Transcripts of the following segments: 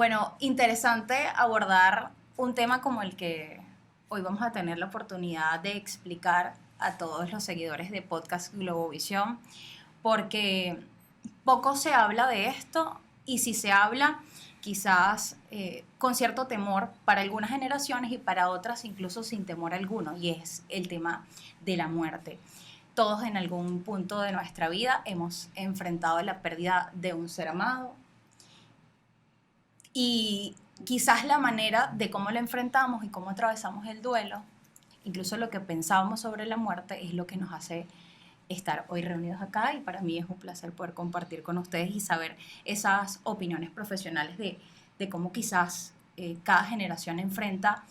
Bueno, interesante abordar un tema como el que hoy vamos a tener la oportunidad de explicar a todos los seguidores de Podcast Globovisión, porque poco se habla de esto y si se habla, quizás con cierto temor para algunas generaciones y para otras incluso sin temor alguno, y es el tema de la muerte. Todos en algún punto de nuestra vida hemos enfrentado la pérdida de un ser amado y quizás la manera de cómo lo enfrentamos y cómo atravesamos el duelo, incluso lo que pensábamos sobre la muerte, es lo que nos hace estar hoy reunidos acá, y para mí es un placer poder compartir con ustedes y saber esas opiniones profesionales de cómo quizás cada generación enfrenta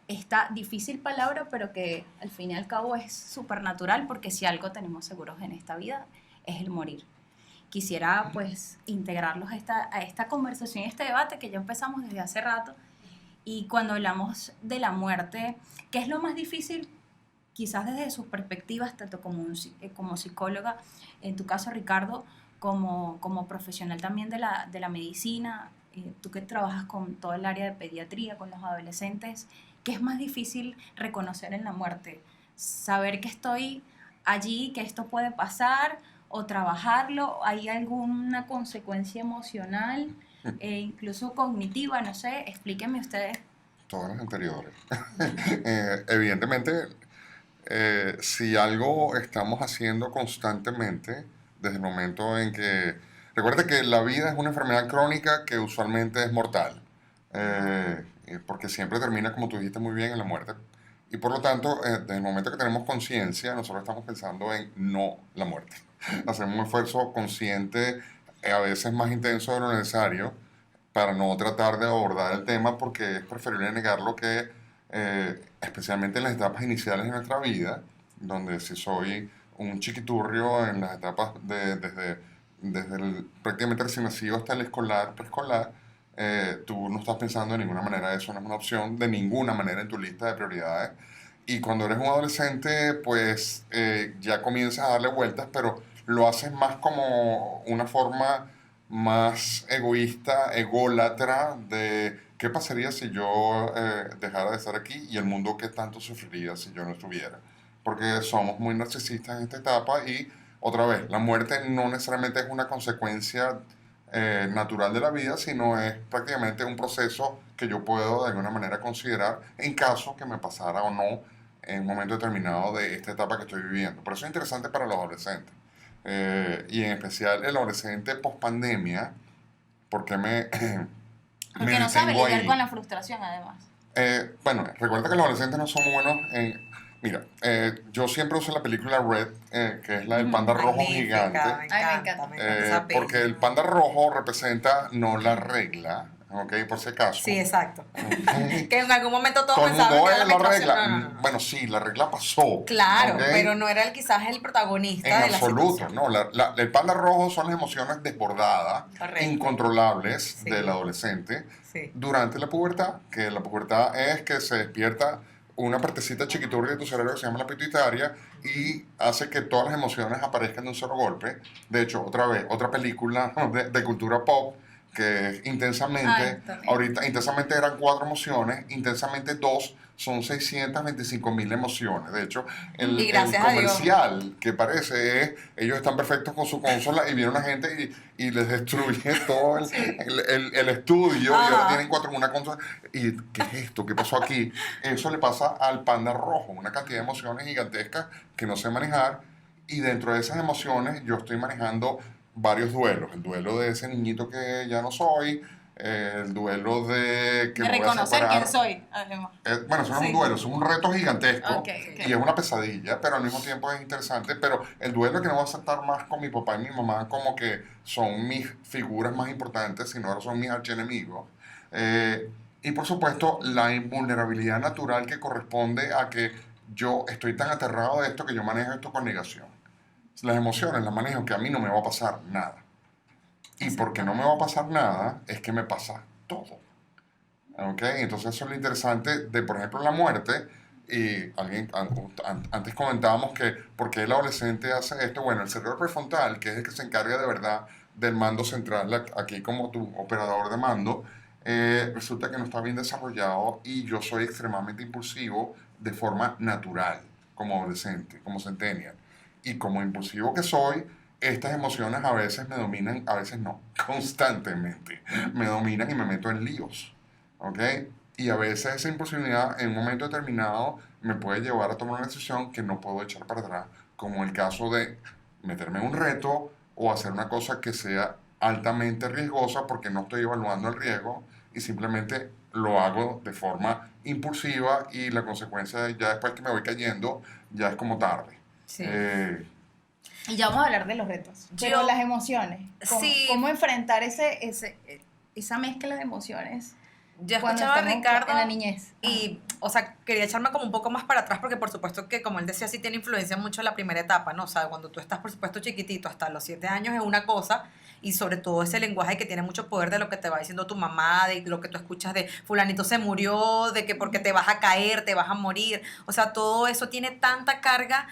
esta difícil palabra, pero que al fin y al cabo es súper natural, porque si algo tenemos seguros en esta vida es el morir. Quisiera pues integrarlos a esta conversación, a este debate que ya empezamos desde hace rato, y cuando hablamos de la muerte, ¿qué es lo más difícil? Quizás desde sus perspectivas, tanto como psicóloga, en tu caso Ricardo, como profesional también de la medicina, tú que trabajas con todo el área de pediatría, con los adolescentes, ¿qué es más difícil reconocer en la muerte? Saber que estoy allí, que esto puede pasar, o trabajarlo, ¿hay alguna consecuencia emocional, incluso cognitiva? No sé, explíquenme ustedes. Todas las anteriores. Evidentemente, si algo estamos haciendo constantemente, desde el momento en que... Recuerda que la vida es una enfermedad crónica que usualmente es mortal, porque siempre termina, como tú dijiste muy bien, en la muerte. Y por lo tanto, desde el momento que tenemos conciencia, nosotros estamos pensando en no la muerte. Hacemos un esfuerzo consciente, a veces más intenso de lo necesario, para no tratar de abordar el tema, porque es preferible negarlo que, especialmente en las etapas iniciales de nuestra vida, donde si soy un chiquiturrio en las etapas desde el prácticamente recién nacido hasta el escolar, preescolar, tú no estás pensando de ninguna manera, eso no es una opción de ninguna manera en tu lista de prioridades. Y cuando eres un adolescente, pues ya comienzas a darle vueltas, pero lo haces más como una forma más egoísta, ególatra, de qué pasaría si yo dejara de estar aquí y el mundo que tanto sufriría si yo no estuviera. Porque somos muy narcisistas en esta etapa y, otra vez, la muerte no necesariamente es una consecuencia natural de la vida, sino es prácticamente un proceso que yo puedo de alguna manera considerar en caso que me pasara o no en un momento determinado de esta etapa que estoy viviendo. Por eso es interesante para los adolescentes. Y en especial el adolescente post pandemia, porque me Porque no sabe detengo lidiar con ahí. la frustración, además. Bueno, recuerda que los adolescentes no son buenos en... Mira, yo siempre uso la película Red, que es la del panda rojo gigante, Magnífica, me Ay, me encanta, encanta. me encanta esa peli. porque el panda rojo representa no la regla, ¿ok? Por si acaso. Sí, exacto. Ok. Que en algún momento todos Todo el pensaban mundo que es era la la regla. menstruación. No, no, no. Bueno, sí, la regla pasó. Claro, ¿ok? pero no era quizás el protagonista En de la absoluto, situación. no. El panda rojo son las emociones desbordadas, Correcto. incontrolables Sí. del adolescente Sí. durante la pubertad, que la pubertad es que se despierta una partecita chiquiturria de tu cerebro que se llama la pituitaria y hace que todas las emociones aparezcan de un solo golpe. De hecho, otra vez, otra película de cultura pop que es Intensamente, Ay, también. ahorita Intensamente eran 4 emociones, Intensamente 2 son 625.000 emociones. De hecho, Y el gracias a Dios. comercial que parece es, ellos están perfectos con su consola y viene una gente y les destruye todo el estudio y ahora Ajá. tienen 4 en una consola. ¿Y qué es esto? ¿Qué pasó aquí? Eso le pasa al panda rojo, una cantidad de emociones gigantescas que no sé manejar, y dentro de esas emociones yo estoy manejando varios duelos. El duelo de ese niñito que ya no soy, el duelo de que De me voy a reconocer separar. quién soy, además. Bueno, eso no es un Sí. duelo, eso es un reto gigantesco Ok, ok. y es una pesadilla, pero al mismo tiempo es interesante. Pero el duelo es que no voy a estar más con mi papá y mi mamá como que son mis figuras más importantes, sino ahora son mis archienemigos. Y por supuesto, la invulnerabilidad natural que corresponde a que yo estoy tan aterrado de esto que yo manejo esto con negación. Las emociones las manejo que a mí no me va a pasar nada. Y porque no me va a pasar nada, es que me pasa todo. ¿Ok? Entonces eso es lo interesante de, por ejemplo, la muerte. Y antes comentábamos que por qué el adolescente hace esto. Bueno, el cerebro prefrontal, que es el que se encarga de verdad del mando central, aquí como tu operador de mando, resulta que no está bien desarrollado y yo soy extremadamente impulsivo de forma natural, como adolescente, como centennial. Y como impulsivo que soy, estas emociones a veces me dominan, a veces no, constantemente me dominan y me meto en líos, ¿ok? Y a veces esa impulsividad en un momento determinado me puede llevar a tomar una decisión que no puedo echar para atrás, como el caso de meterme en un reto o hacer una cosa que sea altamente riesgosa porque no estoy evaluando el riesgo y simplemente lo hago de forma impulsiva y la consecuencia ya después que me voy cayendo ya es como tarde. Sí. Y ya vamos a hablar de los retos. Pero Yo- las emociones. Sí. ¿Cómo enfrentar esa mezcla de emociones Yo cuando escuchaba a estamos Ricardo en la niñez? y, o sea, quería echarme como un poco más para atrás porque por supuesto que, como él decía, sí tiene influencia mucho la primera etapa, ¿no? O sea, cuando tú estás, por supuesto, chiquitito, hasta los 7 años es una cosa y sobre todo ese lenguaje que tiene mucho poder de lo que te va diciendo tu mamá, de lo que tú escuchas de fulanito se murió, de que porque te vas a caer, te vas a morir. O sea, todo eso tiene tanta carga,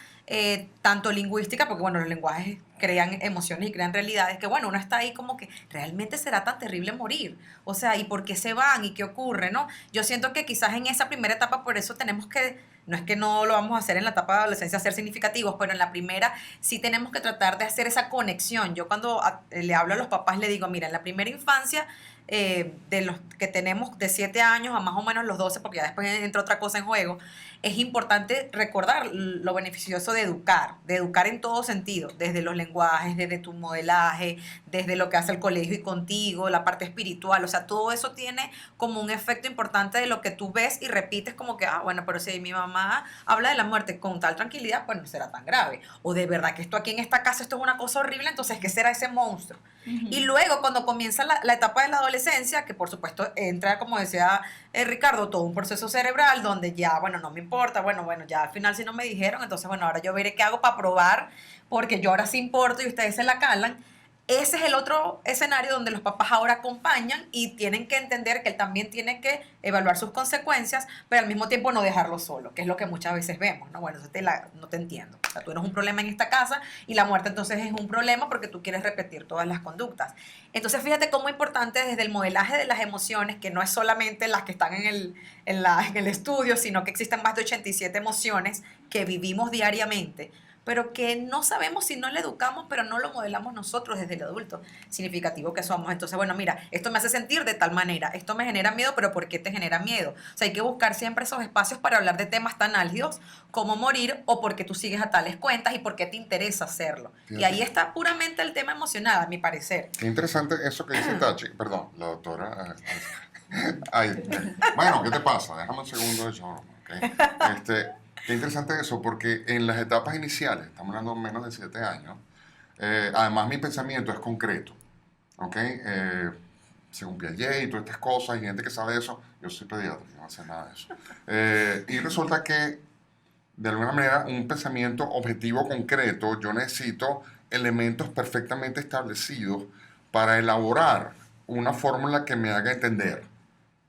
tanto lingüística, porque bueno, los lenguajes crean emociones y crean realidades, que bueno, uno está ahí como que realmente será tan terrible morir. O sea, ¿y por qué se van? ¿Y qué ocurre? ¿No? Yo siento que quizás en esa primera etapa por eso tenemos que, no es que no lo vamos a hacer en la etapa de adolescencia, ser significativos, pero en la primera sí tenemos que tratar de hacer esa conexión. Yo cuando le hablo a los papás le digo, mira, en la primera infancia, de los que tenemos de 7 años a más o menos los 12, porque ya después entra otra cosa en juego, es importante recordar lo beneficioso de educar en todo sentido, desde los lenguajes, desde tu modelaje, desde lo que hace el colegio y contigo, la parte espiritual, o sea, todo eso tiene como un efecto importante de lo que tú ves y repites como que, ah, bueno, pero si mi mamá habla de la muerte con tal tranquilidad, pues no será tan grave. O de verdad que esto aquí en esta casa, esto es una cosa horrible, entonces, ¿qué será ese monstruo? Y luego, cuando comienza la etapa de la adolescencia, que por supuesto entra, como decía Ricardo, todo un proceso cerebral donde ya, bueno, no me importa, bueno, ya al final si no me dijeron, entonces, bueno, ahora yo veré qué hago para probar, porque yo ahora sí importo y ustedes se la calan. Ese es el otro escenario donde los papás ahora acompañan y tienen que entender que él también tiene que evaluar sus consecuencias, pero al mismo tiempo no dejarlo solo, que es lo que muchas veces vemos, ¿no? Bueno, no te entiendo. O sea, tú eres un problema en esta casa y la muerte entonces es un problema porque tú quieres repetir todas las conductas. Entonces, fíjate cómo importante desde el modelaje de las emociones, que no es solamente las que están en el estudio, sino que existen más de 87 emociones que vivimos diariamente, pero que no sabemos si no le educamos, pero no lo modelamos nosotros desde el adulto significativo que somos. Entonces, bueno, mira, esto me hace sentir de tal manera, esto me genera miedo, pero ¿por qué te genera miedo? O sea, hay que buscar siempre esos espacios para hablar de temas tan álgidos como morir o por qué tú sigues a tales cuentas y por qué te interesa hacerlo. Fíjate. Y ahí está puramente el tema emocional, a mi parecer. Qué interesante eso que dice Tachi. Perdón, la doctora. Ay, bueno, ¿qué te pasa? Déjame un segundo de yo. ¿Okay? Qué interesante eso, porque en las etapas iniciales, estamos hablando de menos de 7 años, además mi pensamiento es concreto. ¿Ok? Según Piaget y todas estas cosas, y gente que sabe eso, yo soy pediatra, yo no sé nada de eso. Y resulta que, de alguna manera, un pensamiento objetivo concreto, yo necesito elementos perfectamente establecidos para elaborar una fórmula que me haga entender.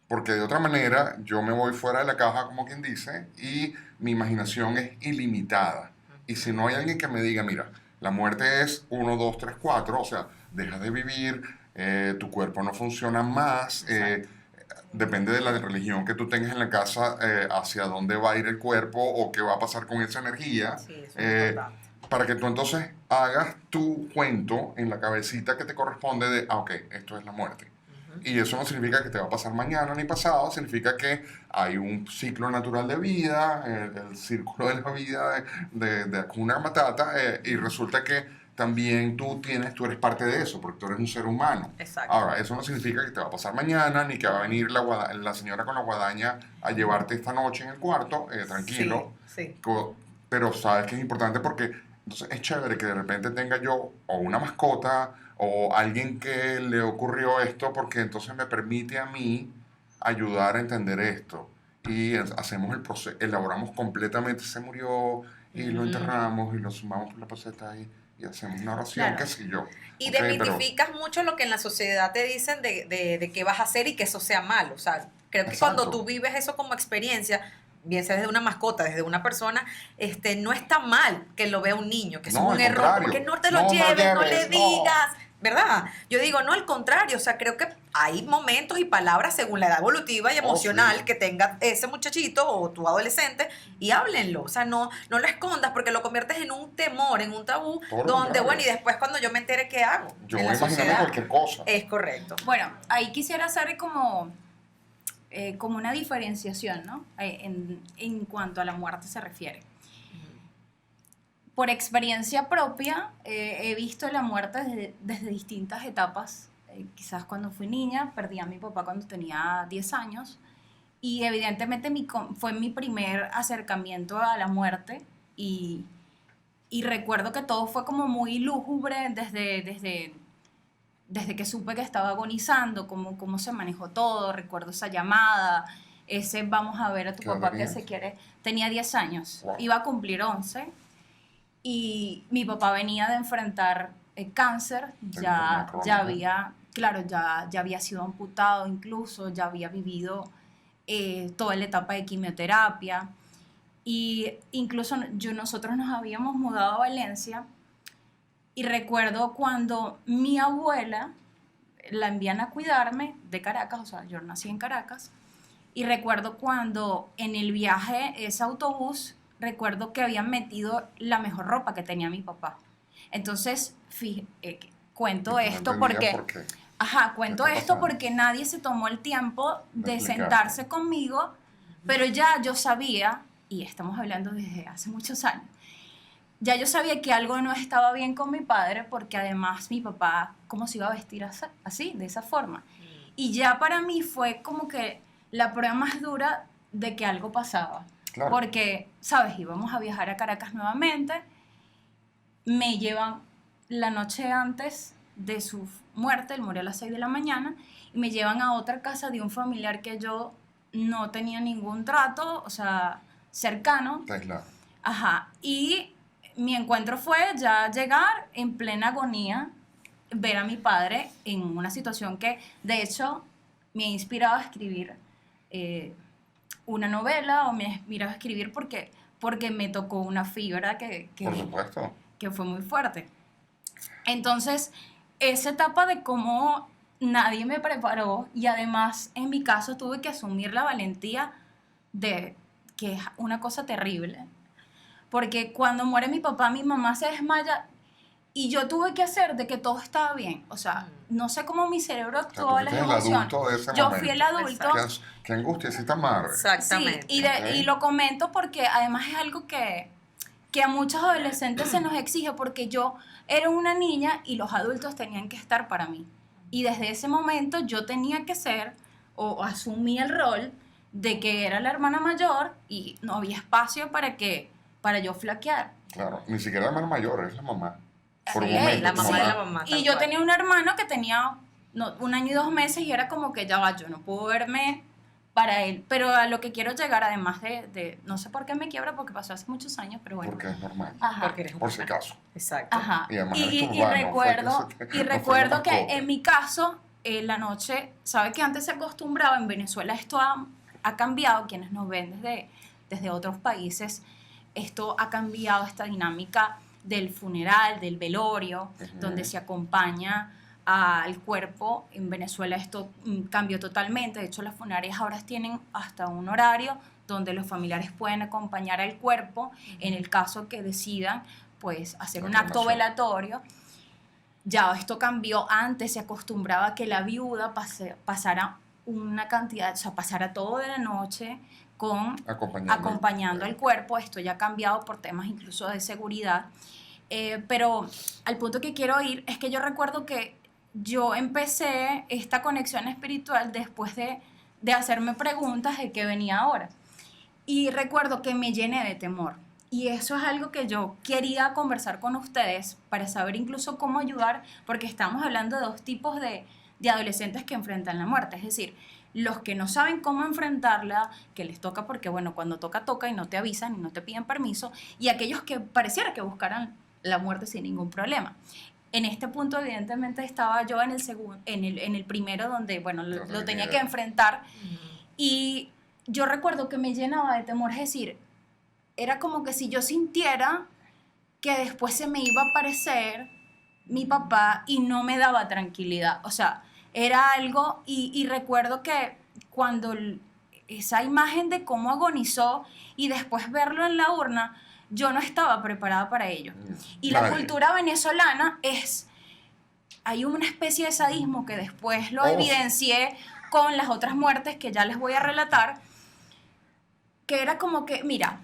Porque de otra manera yo me voy fuera de la caja, como quien dice, y mi imaginación es ilimitada. Y si no hay alguien que me diga, mira, la muerte es 1, 2, 3, 4, o sea, dejas de vivir, tu cuerpo no funciona más, depende de la religión que tú tengas en la casa, hacia dónde va a ir el cuerpo o qué va a pasar con esa energía. Sí, eso es importante. Para que tú entonces hagas tu cuento en la cabecita que te corresponde de, ah, ok, esto es la muerte. Y eso no significa que te va a pasar mañana ni pasado, significa que hay un ciclo natural de vida, el círculo de la vida de Hakuna Matata, y resulta que también tú eres parte de eso, porque tú eres un ser humano. Exacto. Ahora, eso no significa que te va a pasar mañana, ni que va a venir la señora con la guadaña a llevarte esta noche en el cuarto, tranquilo. Sí. Pero sabes que es importante porque entonces es chévere que de repente tenga yo o una mascota o alguien que le ocurrió esto porque entonces me permite a mí ayudar a entender esto. Y hacemos el proceso, elaboramos completamente, se murió y lo enterramos y lo sumamos por la poseta y hacemos una oración, Claro. qué sé yo. Y Ok, desmitificas mucho lo que en la sociedad te dicen de qué vas a hacer y que eso sea malo. O sea, creo que Exacto. cuando tú vives eso como experiencia, bien sea desde una mascota, desde una persona, no está mal que lo vea un niño, que eso No, es un al error, contrario. porque no te lo No, no lleves, no le lleves, no. digas. ¿verdad? Yo digo, no, al contrario, o sea, creo que hay momentos y palabras según la edad evolutiva y emocional sí. que tenga ese muchachito o tu adolescente y háblenlo, o sea, no lo escondas porque lo conviertes en un temor, en un tabú, Todo lo donde, contrario. bueno, y después cuando yo me entere, ¿qué hago? Yo En voy la a imaginarme sociedad. cualquier cosa. Es correcto. Bueno, ahí quisiera hacer como una diferenciación, ¿no? En cuanto a la muerte se refiere. Por experiencia propia, he visto la muerte desde distintas etapas. Quizás cuando fui niña, perdí a mi papá cuando tenía 10 años y evidentemente fue mi primer acercamiento a la muerte y recuerdo que todo fue como muy lúgubre desde que supe que estaba agonizando, cómo se manejó todo. Recuerdo esa llamada, ese vamos a ver a tu ¿Qué edad papá que tenías? se quiere. Tenía 10 años, Wow. iba a cumplir 11 y mi papá venía de enfrentar cáncer, Enfermedad ya crónica. había, claro, ya había sido amputado incluso, ya había vivido toda la etapa de quimioterapia y incluso nosotros nos habíamos mudado a Valencia y recuerdo cuando mi abuela la envían a cuidarme de Caracas, o sea, yo nací en Caracas, y recuerdo cuando en el viaje, ese autobús, recuerdo que habían metido la mejor ropa que tenía mi papá. Entonces, cuento Y tú no esto entendías porque, por qué. ajá, cuento está esto pasando? porque nadie se tomó el tiempo De de explicarte. sentarse conmigo, pero ya yo sabía, y estamos hablando desde hace muchos años, ya yo sabía que algo no estaba bien con mi padre porque además mi papá, ¿cómo se iba a vestir así, de esa forma? Y ya para mí fue como que la prueba más dura de que algo pasaba. Claro. Porque, ¿sabes? Íbamos a viajar a Caracas nuevamente, me llevan la noche antes de su muerte, él murió a las 6 de la mañana, y me llevan a otra casa de un familiar que yo no tenía ningún trato, o sea, cercano. Está aislado. Ajá, y mi encuentro fue ya llegar en plena agonía, ver a mi padre en una situación que de hecho me ha inspirado a escribir una novela o me ha inspirado a escribir porque me tocó una fibra Por supuesto. que fue muy fuerte. Entonces, esa etapa de cómo nadie me preparó y además en mi caso tuve que asumir la valentía de que es una cosa terrible. Porque cuando muere mi papá, mi mamá se desmaya y yo tuve que hacer de que todo estaba bien. O sea, no sé cómo mi cerebro O sea, tú actuó a las fuiste el emociones. adulto de ese Yo momento. fui el adulto. Qué angustiecita madre. Exactamente. Sí, Ok. y lo comento porque además es algo que a muchos adolescentes se nos exige porque yo era una niña y los adultos tenían que estar para mí. Y desde ese momento yo tenía que ser o asumí el rol de que era la hermana mayor y no había espacio para yo flaquear. Claro. Ni siquiera la hermana mayor, es la mamá. Por un Sí, momento. la tu mamá de la mamá. Y tal yo cual. tenía un hermano que tenía 1 año y 2 meses y era como que ya va, yo no puedo verme para él. Pero a lo que quiero llegar, además no sé por qué me quiebra, porque pasó hace muchos años, pero bueno. Porque es normal. Ajá. Porque eres un Por si acaso. Exacto. Ajá. Y además Y, eres y urbano, recuerdo, fue que se te- y no fue recuerdo una que mascota. en mi caso, la noche, ¿sabe que antes se acostumbraba? En Venezuela esto ha cambiado, quienes nos ven desde otros países, esto ha cambiado, esta dinámica del funeral, del velorio, Ujú. donde se acompaña al cuerpo. En Venezuela esto cambió totalmente, de hecho las funerarias ahora tienen hasta un horario donde los familiares pueden acompañar al cuerpo en el caso que decidan pues hacer La un acto cremación. velatorio. Ya esto cambió, antes se acostumbraba a que la viuda pasara una cantidad, o sea, pasara toda la noche acompañando al cuerpo. Esto ya ha cambiado por temas incluso de seguridad. Pero al punto que quiero ir es que yo recuerdo que yo empecé esta conexión espiritual después de hacerme preguntas de qué venía ahora. Y recuerdo que me llené de temor. Y eso es algo que yo quería conversar con ustedes para saber incluso cómo ayudar, porque estamos hablando de dos tipos de adolescentes que enfrentan la muerte. Es decir, los que no saben cómo enfrentarla, que les toca porque, bueno, cuando toca, toca y no te avisan y no te piden permiso, y aquellos que pareciera que buscaran la muerte sin ningún problema. En este punto, evidentemente, estaba yo en el primero donde, bueno, lo tenía que enfrentar. Y yo recuerdo que me llenaba de temor, es decir, era como que si yo sintiera que después se me iba a aparecer mi papá y no me daba tranquilidad. O sea, era algo, y recuerdo que cuando esa imagen de cómo agonizó y después verlo en la urna, yo no estaba preparada para ello. Y la Nadie. cultura venezolana hay una especie de sadismo que después lo Oh. evidencié con las otras muertes que ya les voy a relatar, que era como que, mira,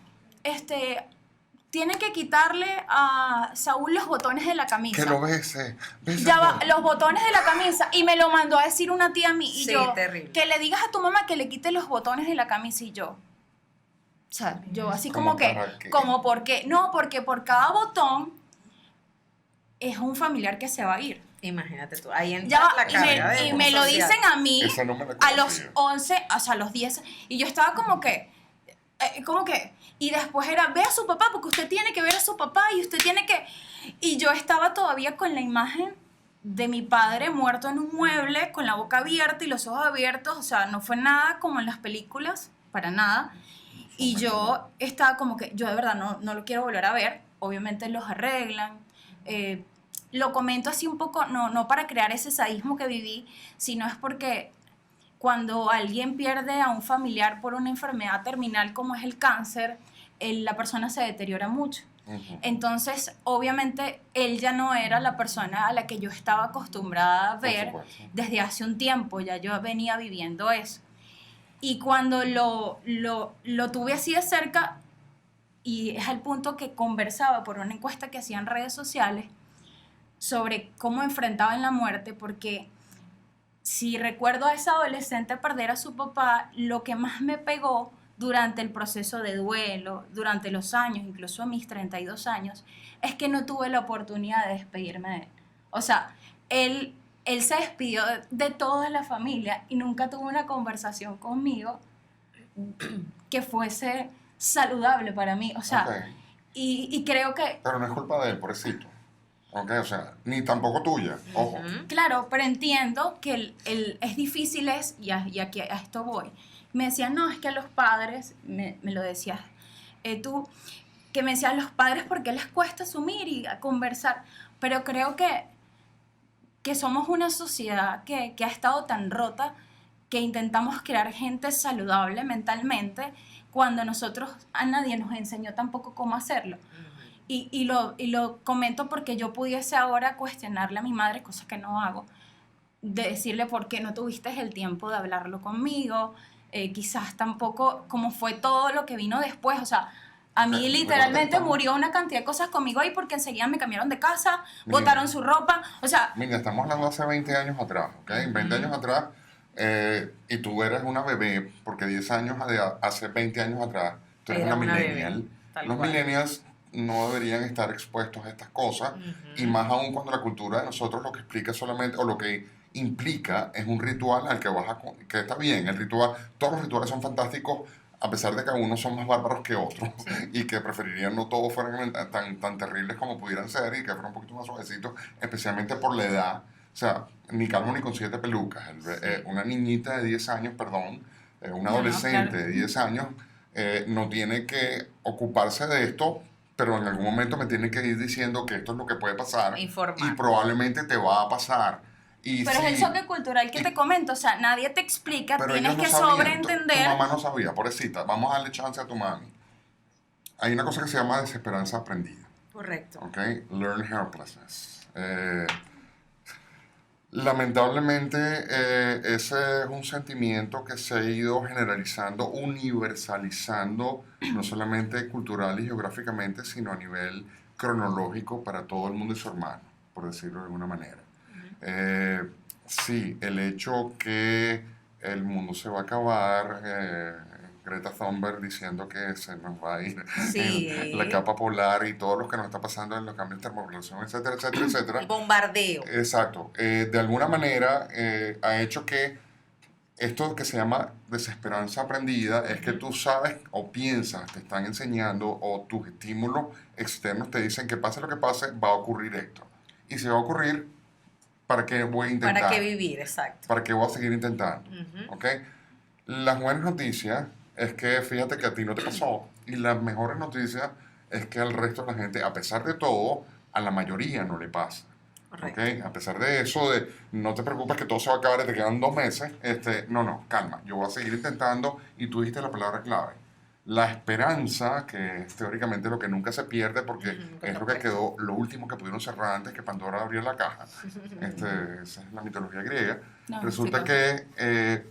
tienen que quitarle a Saúl los botones de la camisa. Que lo bese. Ya va, los botones de la camisa, y me lo mandó a decir una tía a mí, y Sí, yo, terrible. que le digas a tu mamá que le quite los botones de la camisa, y yo, o sea, yo así ¿Cómo como que, para qué? como por qué, no, porque por cada botón es un familiar que se va a ir. Imagínate tú, ahí entra Ya va, la carga de y me lo social. dicen a mí Esa no me la a los conocía. 11, o sea, a los 10, y yo estaba como que, y después era, ve a su papá, porque usted tiene que ver a su papá, y usted tiene que, y yo estaba todavía con la imagen de mi padre muerto en un mueble, con la boca abierta y los ojos abiertos, o sea, no fue nada como en las películas, para nada, y yo estaba como que, yo de verdad no lo quiero volver a ver, obviamente los arreglan, lo comento así un poco, no para crear ese sadismo que viví, sino es porque cuando alguien pierde a un familiar por una enfermedad terminal como es el cáncer, la persona se deteriora mucho. Ujú. Entonces, obviamente, él ya no era la persona a la que yo estaba acostumbrada a Por ver supuesto. desde hace un tiempo, ya yo venía viviendo eso. Y cuando lo tuve así de cerca, y es el punto que conversaba por una encuesta que hacía en redes sociales sobre cómo enfrentaban la muerte, porque si recuerdo a esa adolescente perder a su papá, lo que más me pegó durante el proceso de duelo, durante los años, incluso a mis 32 años, es que no tuve la oportunidad de despedirme de él. O sea, él se despidió de toda la familia y nunca tuvo una conversación conmigo que fuese saludable para mí. O sea, Ok. y creo que Pero no es culpa de él, pobrecito. Ok, o sea, ni tampoco tuya. Ojo. Ujú. claro, pero entiendo que es difícil, y aquí a esto voy. Me decían, no, es que a los padres, me lo decías tú, que me decían los padres porque les cuesta asumir y a conversar, pero creo que somos una sociedad que ha estado tan rota que intentamos crear gente saludable mentalmente cuando a nadie nos enseñó tampoco cómo hacerlo. Y lo comento porque yo pudiese ahora cuestionarle a mi madre, cosa que no hago, de decirle por qué no tuviste el tiempo de hablarlo conmigo, quizás tampoco como fue todo lo que vino después, o sea, a mí literalmente murió una cantidad de cosas conmigo ahí porque enseguida me cambiaron de casa, Mira. botaron su ropa, o sea, Mira, estamos hablando hace 20 años atrás, ¿ok? 20 años atrás, y tú eres una bebé, porque 10 años hace 20 años atrás, tú eres Era una una bebé, millennial. tal Los cual. millennials no deberían estar expuestos a estas cosas, y más aún cuando la cultura de nosotros lo que explica solamente, o lo que implica, es un ritual al que que está bien, el ritual, todos los rituales son fantásticos, a pesar de que algunos son más bárbaros que otros, y que preferirían no todos fueran tan terribles como pudieran ser, y que fueran un poquito más suavecitos, especialmente por la edad. O sea, ni calvo ni con 7 pelucas. Una niñita de 10 años, perdón, una No, adolescente claro. de 10 años, no tiene que ocuparse de esto, pero en algún momento me tiene que ir diciendo que esto es lo que puede pasar, Informar. y probablemente te va a pasar. Y pero es el sí, choque cultural que te comento, o sea, nadie te explica, pero tienes ellos no que sabían, tu sobreentender. mamá no sabía, pobrecita, vamos a darle chance a tu mami. Hay una cosa que se llama desesperanza aprendida. Correcto. ¿Ok? Learn helplessness. Lamentablemente, ese es un sentimiento que se ha ido generalizando, universalizando, no solamente cultural y geográficamente, sino a nivel cronológico para todo el mundo y su hermano, por decirlo de alguna manera. Sí, el hecho que el mundo se va a acabar, Greta Thunberg diciendo que se nos va a ir Sí. la capa polar y todo lo que nos está pasando en los cambios de termorregulación, etcétera, etcétera, etcétera. El bombardeo. Exacto. De alguna manera ha hecho que esto que se llama desesperanza aprendida es que tú sabes o piensas, te están enseñando o tus estímulos externos te dicen que pase lo que pase, va a ocurrir esto. Y si va a ocurrir, ¿para qué voy a intentar? ¿Para qué vivir? Exacto. ¿Para qué voy a seguir intentando? Ujú. ¿Ok? Las buenas noticias es que fíjate que a ti no te pasó. Y las mejores noticias es que al resto de la gente, a pesar de todo, a la mayoría no le pasa. Correcto. ¿ok? A pesar de eso, de no te preocupes que todo se va a acabar y te quedan 2 meses, no, calma, yo voy a seguir intentando y tú dijiste la palabra clave. La esperanza, que es teóricamente lo que nunca se pierde porque Ujú, es lo que correcto. quedó, lo último que pudieron cerrar antes que Pandora abrió la caja. Esa es la mitología griega. No, Resulta sí, que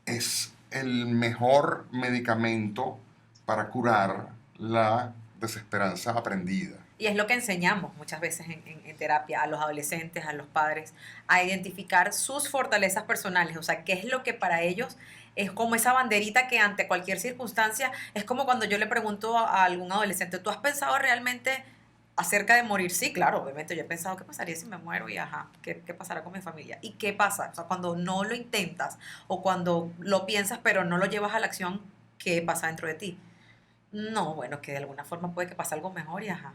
es el mejor medicamento para curar la desesperanza aprendida. Y es lo que enseñamos muchas veces en terapia a los adolescentes, a los padres, a identificar sus fortalezas personales, o sea, qué es lo que para ellos es como esa banderita que ante cualquier circunstancia, es como cuando yo le pregunto a algún adolescente, ¿tú has pensado realmente acerca de morir? Sí, claro, obviamente yo he pensado, ¿qué pasaría si me muero? Y ajá, ¿qué pasará con mi familia? ¿Y qué pasa? O sea, cuando no lo intentas o cuando lo piensas pero no lo llevas a la acción, ¿qué pasa dentro de ti? No, bueno, que de alguna forma puede que pase algo mejor y ajá.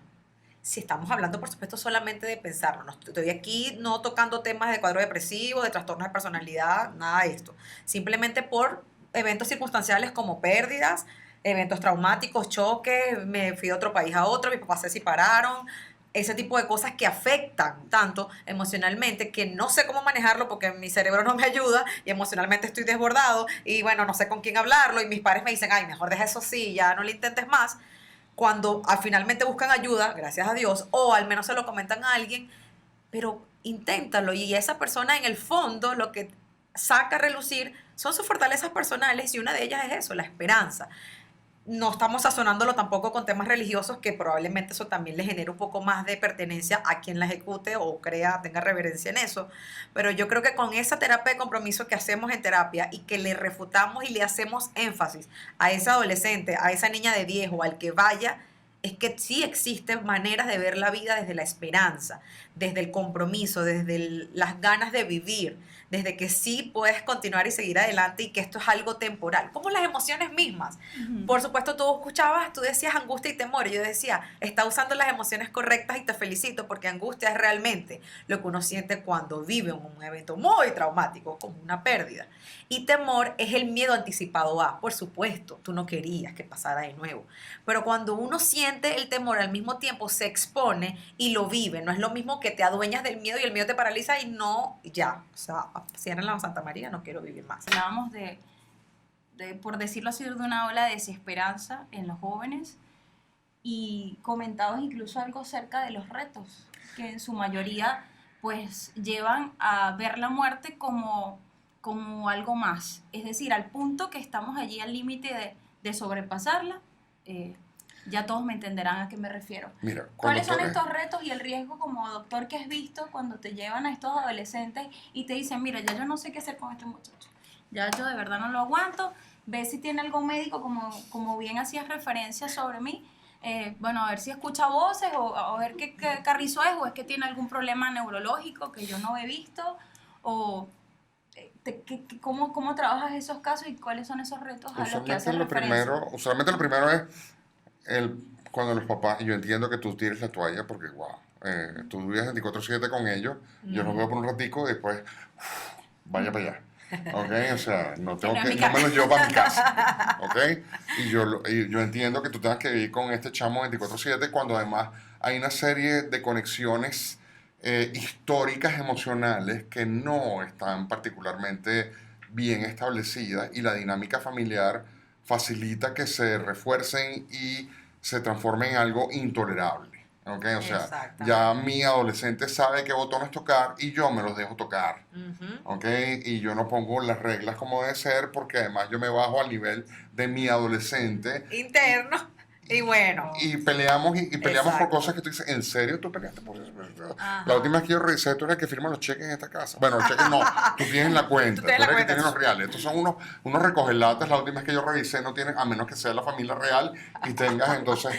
Si estamos hablando, por supuesto, solamente de pensarlo, no estoy aquí no tocando temas de cuadro depresivo, de trastornos de personalidad, nada de esto. Simplemente por eventos circunstanciales como pérdidas, eventos traumáticos, choques, me fui de otro país a otro, mis papás se separaron, ese tipo de cosas que afectan tanto emocionalmente que no sé cómo manejarlo porque mi cerebro no me ayuda y emocionalmente estoy desbordado y bueno, no sé con quién hablarlo y mis padres me dicen, ay, mejor deja eso así, ya no lo intentes más cuando finalmente buscan ayuda, gracias a Dios, o al menos se lo comentan a alguien, pero inténtalo y esa persona en el fondo lo que saca a relucir son sus fortalezas personales y una de ellas es eso, la esperanza. No estamos sazonándolo tampoco con temas religiosos que probablemente eso también le genere un poco más de pertenencia a quien la ejecute o crea, tenga reverencia en eso. Pero yo creo que con esa terapia de compromiso que hacemos en terapia y que le refutamos y le hacemos énfasis a ese adolescente, a esa niña de 10 o al que vaya, es que sí existen maneras de ver la vida desde la esperanza, desde el compromiso, desde las ganas de vivir, desde que sí puedes continuar y seguir adelante y que esto es algo temporal, como las emociones mismas. Ujú. Por supuesto, tú escuchabas, tú decías angustia y temor, y yo decía, está usando las emociones correctas y te felicito porque angustia es realmente lo que uno siente cuando vive un evento muy traumático, como una pérdida. Y temor es el miedo anticipado a, por supuesto, tú no querías que pasara de nuevo. Pero cuando uno siente el temor al mismo tiempo se expone y lo vive, no es lo mismo que te adueñas del miedo y el miedo te paraliza y no, ya, o sea, cierren la Santa María, no quiero vivir más. Hablábamos por decirlo así, de una ola de desesperanza en los jóvenes y comentabas incluso algo acerca de los retos, que en su mayoría pues llevan a ver la muerte como algo más, es decir, al punto que estamos allí al límite de sobrepasarla. Ya todos me entenderán a qué me refiero. Mira, ¿Cuáles son estos retos y el riesgo como doctor que has visto cuando te llevan a estos adolescentes y te dicen, mira, ya yo no sé qué hacer con este muchacho, ya yo de verdad no lo aguanto, ve si tiene algo médico, como bien hacías referencia sobre mí, bueno, a ver si escucha voces o a ver qué carrizo es, o es que tiene algún problema neurológico que yo no he visto, o cómo trabajas esos casos y cuáles son esos retos a los que haces referencia. Usualmente lo primero es cuando los papás, y yo entiendo que tú tires la toalla porque, wow, tú vives 24/7 con ellos, yo los veo por un ratico y después, vaya para allá. ¿Ok? O sea, no me los llevo para mi casa. ¿Ok? Y yo entiendo que tú tengas que vivir con este chamo 24/7 cuando además hay una serie de conexiones históricas emocionales que no están particularmente bien establecidas y la dinámica familiar facilita que se refuercen y se transformen en algo intolerable. ¿Ok? O sea, ya mi adolescente sabe qué botones tocar y yo me los dejo tocar. ¿Ok? Y yo no pongo las reglas como debe ser porque además yo me bajo al nivel de mi adolescente. Interno. Y bueno. Y peleamos por cosas que tú dices, ¿en serio tú peleaste por eso? La última vez que yo revisé, tú eres el que firma los cheques en esta casa. Bueno, los cheques no, tú tienes la cuenta, tú eres el que tiene los reales. Estos son unos recogelatas, la última vez que yo revisé no tienen, a menos que sea la familia real y tengas entonces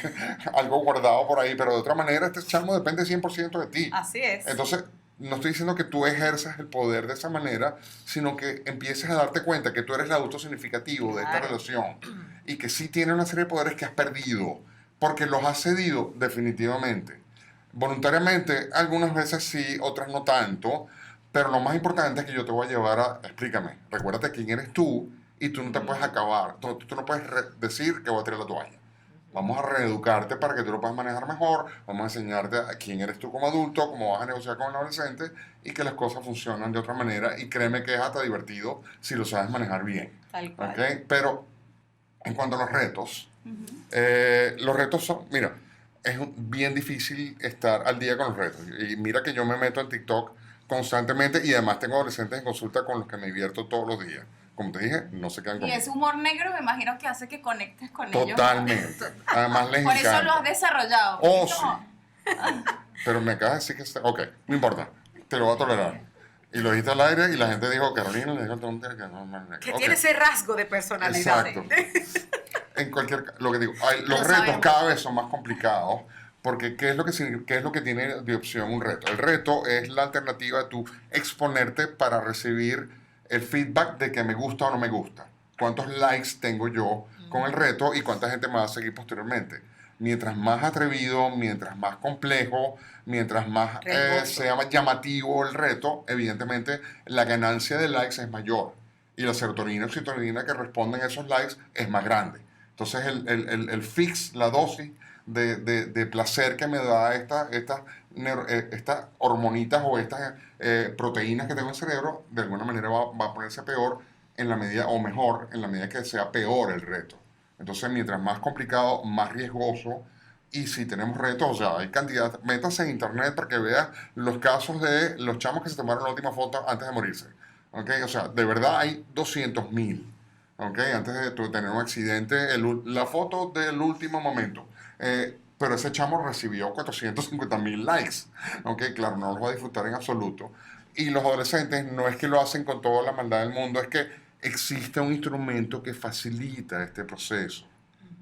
algo guardado por ahí, pero de otra manera este chamo depende 100% de ti. Así es. Entonces, no estoy diciendo que tú ejerzas el poder de esa manera, sino que empieces a darte cuenta que tú eres el adulto significativo de esta relación y que sí tiene una serie de poderes que has perdido, porque los has cedido definitivamente. Voluntariamente, algunas veces sí, otras no tanto, pero lo más importante es que yo te voy a llevar explícame, recuérdate quién eres tú y tú no te puedes acabar, tú no puedes decir que voy a tirar la toalla. Vamos a reeducarte para que tú lo puedas manejar mejor. Vamos a enseñarte a quién eres tú como adulto, cómo vas a negociar con el adolescente y que las cosas funcionan de otra manera. Y créeme que es hasta divertido si lo sabes manejar bien. Tal cual. ¿Ok? Pero en cuanto a los retos son, mira, bien difícil estar al día con los retos. Y mira que yo me meto en TikTok constantemente y además tengo adolescentes en consulta con los que me divierto todos los días. Como te dije, no se quedan Y conmigo. ese humor negro me imagino que hace que conectes con ellos. Totalmente. Además les Por eso encanta. lo has desarrollado. Oh, Es sí. como- Pero me acabas de decir que está... Ok, no importa. Te lo voy a tolerar. Y lo dijiste al aire y la gente dijo, Carolina, le dijo a todo el mundo que no, Que ok. tiene ese rasgo de personalidad. Exacto. En cualquier... Lo que digo, los Lo retos sabemos. cada vez son más complicados porque qué es lo que tiene de opción un reto? El reto es la alternativa de tú exponerte para recibir el feedback de que me gusta o no me gusta. ¿Cuántos likes tengo yo con el reto y cuánta gente me va a seguir posteriormente? Mientras más atrevido, mientras más complejo, mientras más Riesgoso. sea más llamativo el reto, evidentemente la ganancia de likes es mayor y la serotonina y oxitocina que responden a esos likes es más grande. Entonces el fix, la dosis de placer que me da estas hormonitas o estas proteínas que tengo en el cerebro, de alguna manera va a ponerse peor en la medida, o mejor, en la medida que sea peor el reto. Entonces, mientras más complicado, más riesgoso. Y si tenemos retos, o sea, hay cantidad. Métase en internet para que veas los casos de los chamos que se tomaron la última foto antes de morirse. ¿Ok? O sea, de verdad hay 200.000. ¿Ok? Antes de tener un accidente, la foto del último momento. Pero ese chamo recibió 450.000 likes. ¿Ok? Claro, no los va a disfrutar en absoluto. Y los adolescentes no es que lo hacen con toda la maldad del mundo, es que existe un instrumento que facilita este proceso.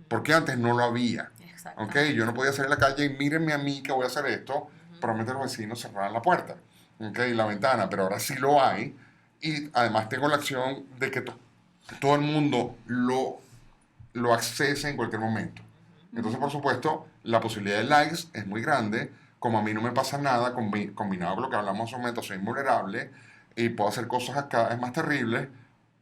Porque antes no lo había. Exacto. ¿Ok? Yo no podía salir a la calle y mírenme a mí que voy a hacer esto. Probablemente los vecinos cerraran la puerta. ¿Ok? La ventana. Pero ahora sí lo hay. Y además tengo la acción de que todo el mundo lo accese en cualquier momento. Entonces, por supuesto, la posibilidad de likes es muy grande. Como a mí no me pasa nada, combinado con lo que hablamos hace un momento, soy invulnerable y puedo hacer cosas cada vez más terribles.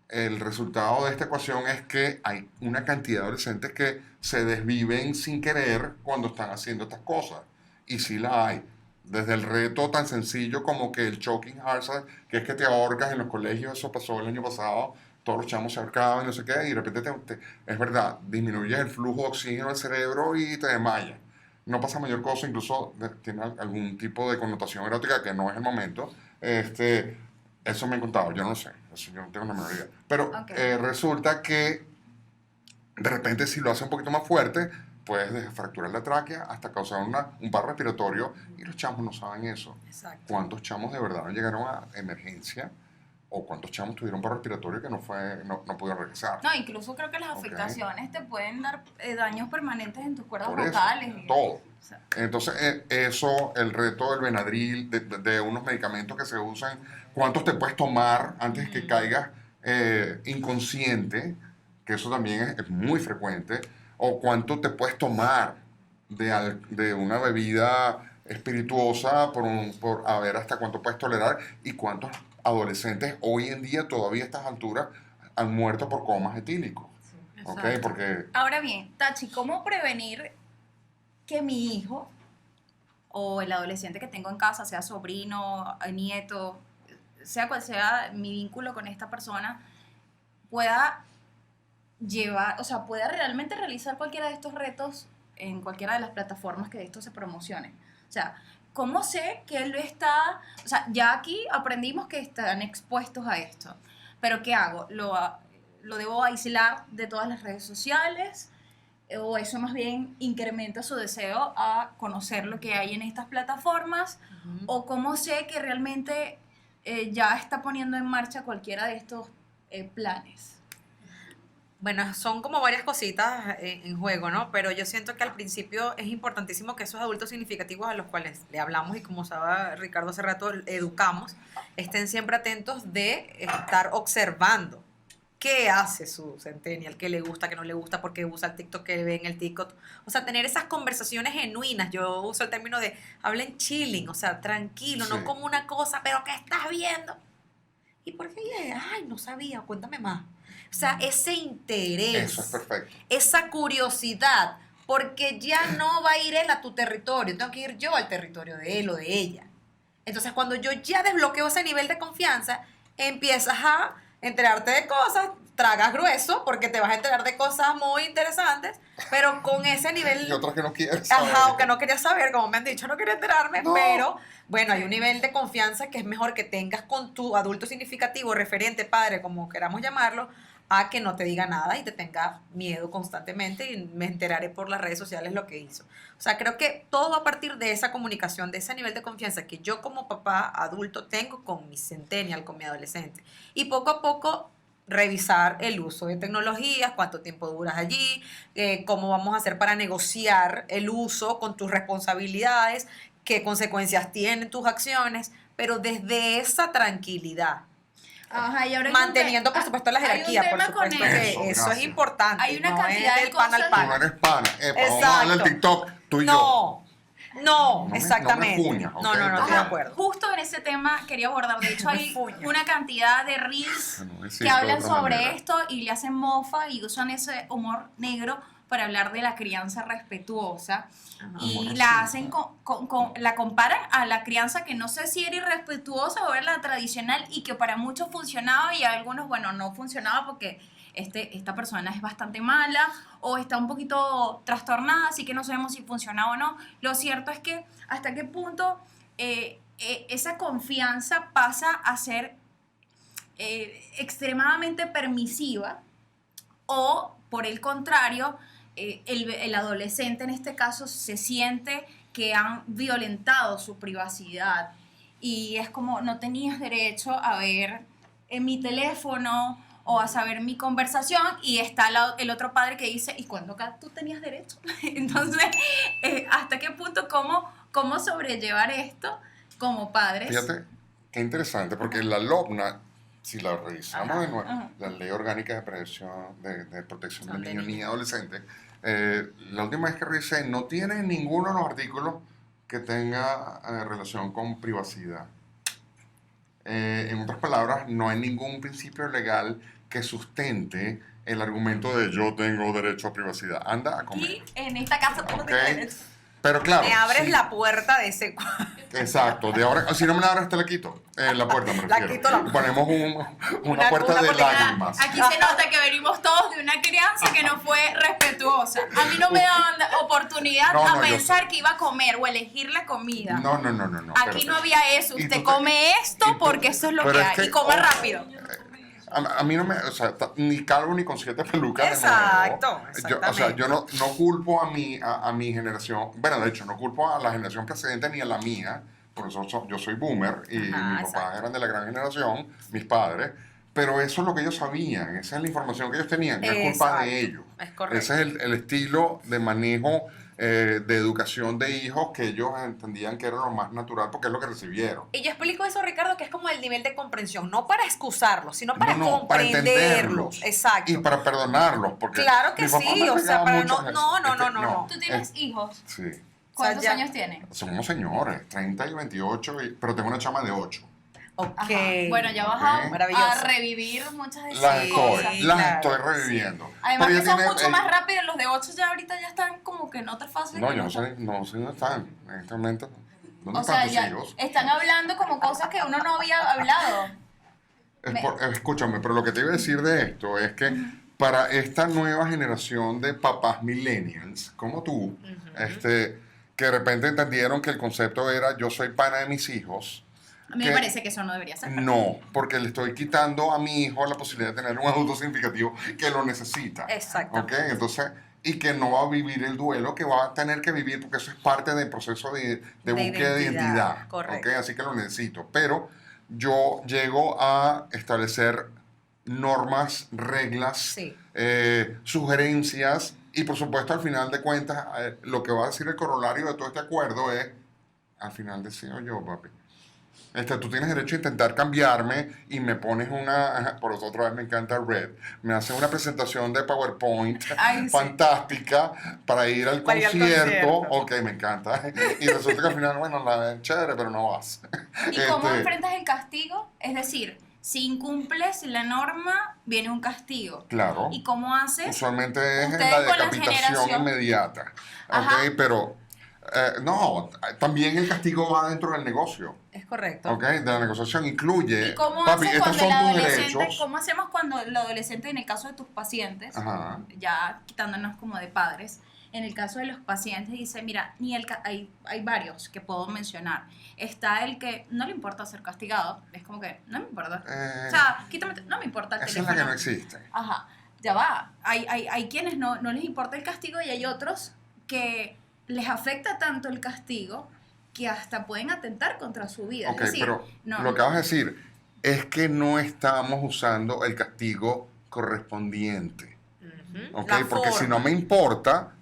El resultado de esta ecuación es que hay una cantidad de adolescentes que se desviven sin querer cuando están haciendo estas cosas. Y sí la hay. Desde el reto tan sencillo como que el choking hazard, que es que te ahorcas en los colegios, eso pasó el año pasado, todos los chamos se ahorcaban y no sé qué, y de repente es verdad, disminuyes el flujo de oxígeno al cerebro y te desmayas. No pasa mayor cosa, incluso tiene algún tipo de connotación erótica que no es el momento. Eso me han contado, yo no lo sé, eso yo no tengo la menor idea. Pero Ok. resulta que de repente si lo hace un poquito más fuerte, puedes desde fracturar la tráquea hasta causar un paro respiratorio y los chamos no saben eso. Exacto. ¿Cuántos chamos de verdad no llegaron a emergencia? ¿O cuántos chamos tuvieron paro respiratorio que no pudieron regresar? No, incluso creo que las Ok. afectaciones te pueden dar daños permanentes en tus cuerdas Por eso, vocales. todo. O sea, Entonces, eso, el reto del Benadryl, de unos medicamentos que se usan, ¿cuántos te puedes tomar antes de que caigas inconsciente? Que eso también es muy frecuente. O cuánto te puedes tomar de una bebida espirituosa por a ver hasta cuánto puedes tolerar y cuántos adolescentes hoy en día, todavía a estas alturas, han muerto por comas etílicos. ¿Ok? Exacto. Porque ahora bien, Tachi, ¿cómo prevenir que mi hijo o el adolescente que tengo en casa, sea sobrino, nieto, sea cual sea mi vínculo con esta persona, pueda llevar, o sea, pueda realmente realizar cualquiera de estos retos en cualquiera de las plataformas que de esto se promocionen? O sea, ¿cómo sé que él está, o sea, ya aquí aprendimos que están expuestos a esto, pero ¿qué hago? ¿Lo debo aislar de todas las redes sociales? ¿O eso más bien incrementa su deseo a conocer lo que hay en estas plataformas? Ujú. ¿O cómo sé que realmente ya está poniendo en marcha cualquiera de estos planes? Bueno, son como varias cositas en juego, ¿no? Pero yo siento que al principio es importantísimo que esos adultos significativos a los cuales le hablamos y como usaba Ricardo hace rato, educamos, estén siempre atentos de estar observando qué hace su centennial, qué le gusta, qué no le gusta, por qué usa el TikTok, qué ve en el TikTok. O sea, tener esas conversaciones genuinas. Yo uso el término de hablen chilling, o sea, tranquilo, Sí. no como una cosa, pero ¿qué estás viendo? ¿Y por qué? Ay, no sabía, cuéntame más. O sea, ese interés, eso es perfecto. esa curiosidad, porque ya no va a ir él a tu territorio, tengo que ir yo al territorio de él o de ella. Entonces, cuando yo ya desbloqueo ese nivel de confianza, empiezas a enterarte de cosas, tragas grueso, porque te vas a enterar de cosas muy interesantes, pero con ese nivel... Y otras que no quieres saber. Ajá, o que no quería saber, como me han dicho, no quería enterarme, No. pero bueno, hay un nivel de confianza que es mejor que tengas con tu adulto significativo, referente, padre, como queramos llamarlo, a que no te diga nada y te tenga miedo constantemente y me enteraré por las redes sociales lo que hizo. O sea, creo que todo va a partir de esa comunicación, de ese nivel de confianza que yo como papá adulto tengo con mi centennial, con mi adolescente. Y poco a poco revisar el uso de tecnologías, cuánto tiempo duras allí, cómo vamos a hacer para negociar el uso con tus responsabilidades, qué consecuencias tienen tus acciones, pero desde esa tranquilidad. Ajá, y ahora Manteniendo, por supuesto, la hay un jerarquía, por tema supuesto con que eso. eso es Gracias. importante. Hay una no cantidad es de del pan al cosas- Tú no pan. eres pana. Vamos a darle el Exacto. TikTok, tú y yo. No, No me exactamente. fuñas, ¿ok? No, estoy de Ajá, acuerdo. justo en ese tema quería abordar. De hecho, hay Fuña. una cantidad de reels No existe que hablan otra sobre manera. esto y le hacen mofa y usan ese humor negro para hablar de la crianza respetuosa. Y Amor la respetuoso. hacen la comparan a la crianza que no sé si era irrespetuosa o era la tradicional y que para muchos funcionaba y a algunos, bueno, no funcionaba porque esta persona es bastante mala o está un poquito trastornada, así que no sabemos si funcionaba o no. Lo cierto es que hasta qué punto esa confianza pasa a ser extremadamente permisiva o, por el contrario, el adolescente en este caso se siente que han violentado su privacidad y es como no tenías derecho a ver en mi teléfono o a saber mi conversación y está el otro padre que dice, ¿y cuándo acá tú tenías derecho? Entonces, ¿hasta qué punto cómo sobrellevar esto como padres? Fíjate, qué interesante, porque la LOPNA, si la revisamos Ajá, de nuevo, ajá. la Ley Orgánica de Prevención de Protección del De Niño, niños. Niña y Adolescente, la última vez que revisé, no tiene ninguno de los artículos que tenga relación con privacidad. En otras palabras, no hay ningún principio legal que sustente el argumento de yo tengo derecho a privacidad. Anda a comer. Aquí, en esta casa, tú no Ok. tienes. Pero claro. Me abres sí, la puerta de ese cuarto. Exacto. De ahora, si no me la abres, te la quito. La puerta, me La refiero. quito la puerta. Ponemos una Una puerta de puerta. lágrimas. Aquí se nota que venimos todos de una crianza que no fue respetuosa. A mí no me daban la oportunidad No, a no, yo pensar sé. que iba a comer o elegir la comida. No. Aquí espérate. no había eso. Y Usted tú te- come y esto tú- porque eso es lo pero que es hay. que- Y come oh, rápido. A mí no me, o sea, ni calvo ni con 7 pelucas. de Exacto, nuevo. Yo, o sea, exactamente. yo no culpo a mi generación, bueno, de hecho, no culpo a la generación precedente ni a la mía, por eso yo soy boomer y Ajá, mis papás exacto. eran de la gran generación, mis padres, pero eso es lo que ellos sabían, esa es la información que ellos tenían, no es culpa de Exacto, ellos. es correcto. Ese es el estilo de manejo de educación de hijos que ellos entendían que era lo más natural porque es lo que recibieron. Y yo explico eso, Ricardo, que es como el nivel de comprensión, no para excusarlos, sino para No, para comprenderlos. entenderlos. Exacto. Y para perdonarlos, porque Claro que mi papá sí, me o sea, pegaba para muchas no- veces. no. ¿Tú tienes hijos? Sí, ¿Cuántos ya- años tienes? somos señores, 30 y 28, pero tengo una chama de 8. Ok. Ajá. Bueno, ya vas Ok. a revivir muchas de Las esas Sí, cosas. estoy, las claro, estoy reviviendo. Además Pero que ella son tiene, mucho más rápidos. Los de 8 ya ahorita ya están como que en otra fase. No, que yo no sé dónde están en este momento. ¿Dónde O sea, están tus ya hijos? están hablando como cosas que uno no había hablado. Escúchame, pero lo que te iba a decir de esto es que para esta nueva generación de papás millennials, como tú, que de repente entendieron que el concepto era yo soy pana de mis hijos. A mí ¿Qué? me parece que eso no debería ser. No, porque le estoy quitando a mi hijo la posibilidad de tener un adulto significativo que lo necesita. Exactamente. ¿Ok? Entonces, y que no va a vivir el duelo que va a tener que vivir porque eso es parte del proceso de búsqueda de identidad, identidad. correcto. ¿Ok? Así que lo necesito. Pero yo llego a establecer normas, reglas, Sí. sugerencias y por supuesto al final de cuentas lo que va a decir el corolario de todo este acuerdo es, al final decido yo, papi. Tú tienes derecho a intentar cambiarme y me pones por otra vez me encanta Red, me hace una presentación de PowerPoint Ay, sí. fantástica para ir al Para ir al concierto. concierto. Ok, me encanta. Y resulta que al final, bueno, la es chévere, pero no vas. ¿Y cómo enfrentas el castigo? Es decir, si incumples la norma, viene un castigo. Claro. ¿Y cómo haces? Usualmente es Ustedes la con la decapitación generación- inmediata. Ajá. ¿Ok? Pero no, también el castigo va dentro del negocio. Es correcto. ¿Ok? De la negociación incluye, ¿Y cómo papi, haces estos cuando son el tus adolescente, derechos. cómo hacemos cuando el adolescente, en el caso de tus pacientes, Ajá. ya quitándonos como de padres, en el caso de los pacientes dice, mira, hay varios que puedo mencionar. Está el que no le importa ser castigado, es como que no me importa. O sea, quítame, no me importa el Esa es teléfono. la que no existe. Ajá, ya va. Hay quienes no les importa el castigo y hay otros que les afecta tanto el castigo que hasta pueden atentar contra su vida. Ok, es decir, pero no, lo que vas a decir es que no estamos usando el castigo correspondiente. Ujú. ¿Ok? La Porque si forma. no me importa,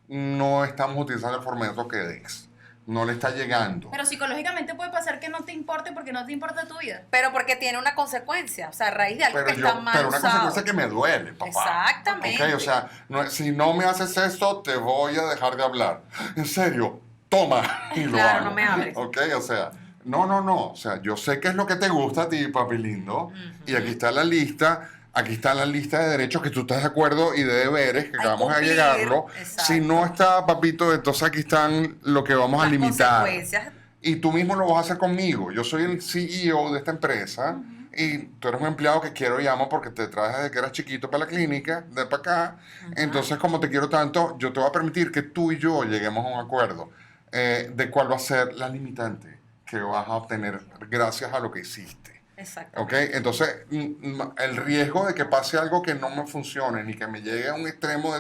no estamos utilizando el formato que des. No le está llegando. pero psicológicamente puede pasar que no te importe porque no te importa tu vida. Pero porque tiene una consecuencia, o sea, a raíz de algo Pero, que está mal pero una usado. consecuencia que me duele, papá. Exactamente. Ok, o sea, si no me haces esto, te voy a dejar de hablar. En serio, toma. Y lo Claro, hago. no me hables. Ok, o sea, no. O sea, yo sé qué es lo que te gusta a ti, papi lindo. Y aquí está la lista. Aquí está la lista de derechos que tú estás de acuerdo y de deberes que Hay acabamos de cumplir, llegarlo. exacto. Si no está, papito, entonces aquí están lo que vamos a Las limitar. consecuencias. Y tú mismo lo vas a hacer conmigo. Yo soy el CEO de esta empresa y tú eres un empleado que quiero y amo porque te traes desde que eras chiquito para la clínica, de para acá. Entonces, como te quiero tanto, yo te voy a permitir que tú y yo lleguemos a un acuerdo de cuál va a ser la limitante que vas a obtener gracias a lo que hiciste. Exacto. ¿Ok? Entonces, el riesgo de que pase algo que no me funcione ni que me llegue a un extremo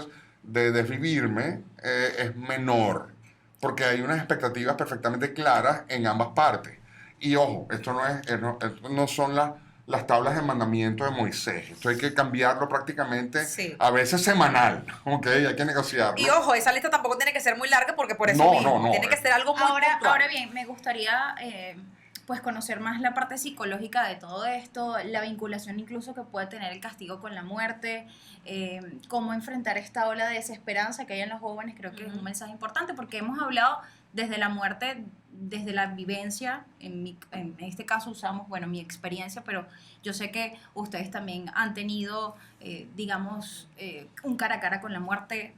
de desvivirme es menor. Porque hay unas expectativas perfectamente claras en ambas partes. Y ojo, esto no son las tablas de mandamiento de Moisés. Esto hay que cambiarlo prácticamente, Sí. a veces semanal. ¿Ok? Hay que negociarlo. Y ojo, esa lista tampoco tiene que ser muy larga porque por eso No, mismo no. tiene que ser algo muy Ahora puntual. bien, me gustaría pues conocer más la parte psicológica de todo esto, la vinculación incluso que puede tener el castigo con la muerte, cómo enfrentar esta ola de desesperanza que hay en los jóvenes. Creo que es un mensaje importante porque hemos hablado desde la muerte, desde la vivencia. En este caso usamos, bueno, mi experiencia, pero yo sé que ustedes también han tenido, digamos, un cara a cara con la muerte,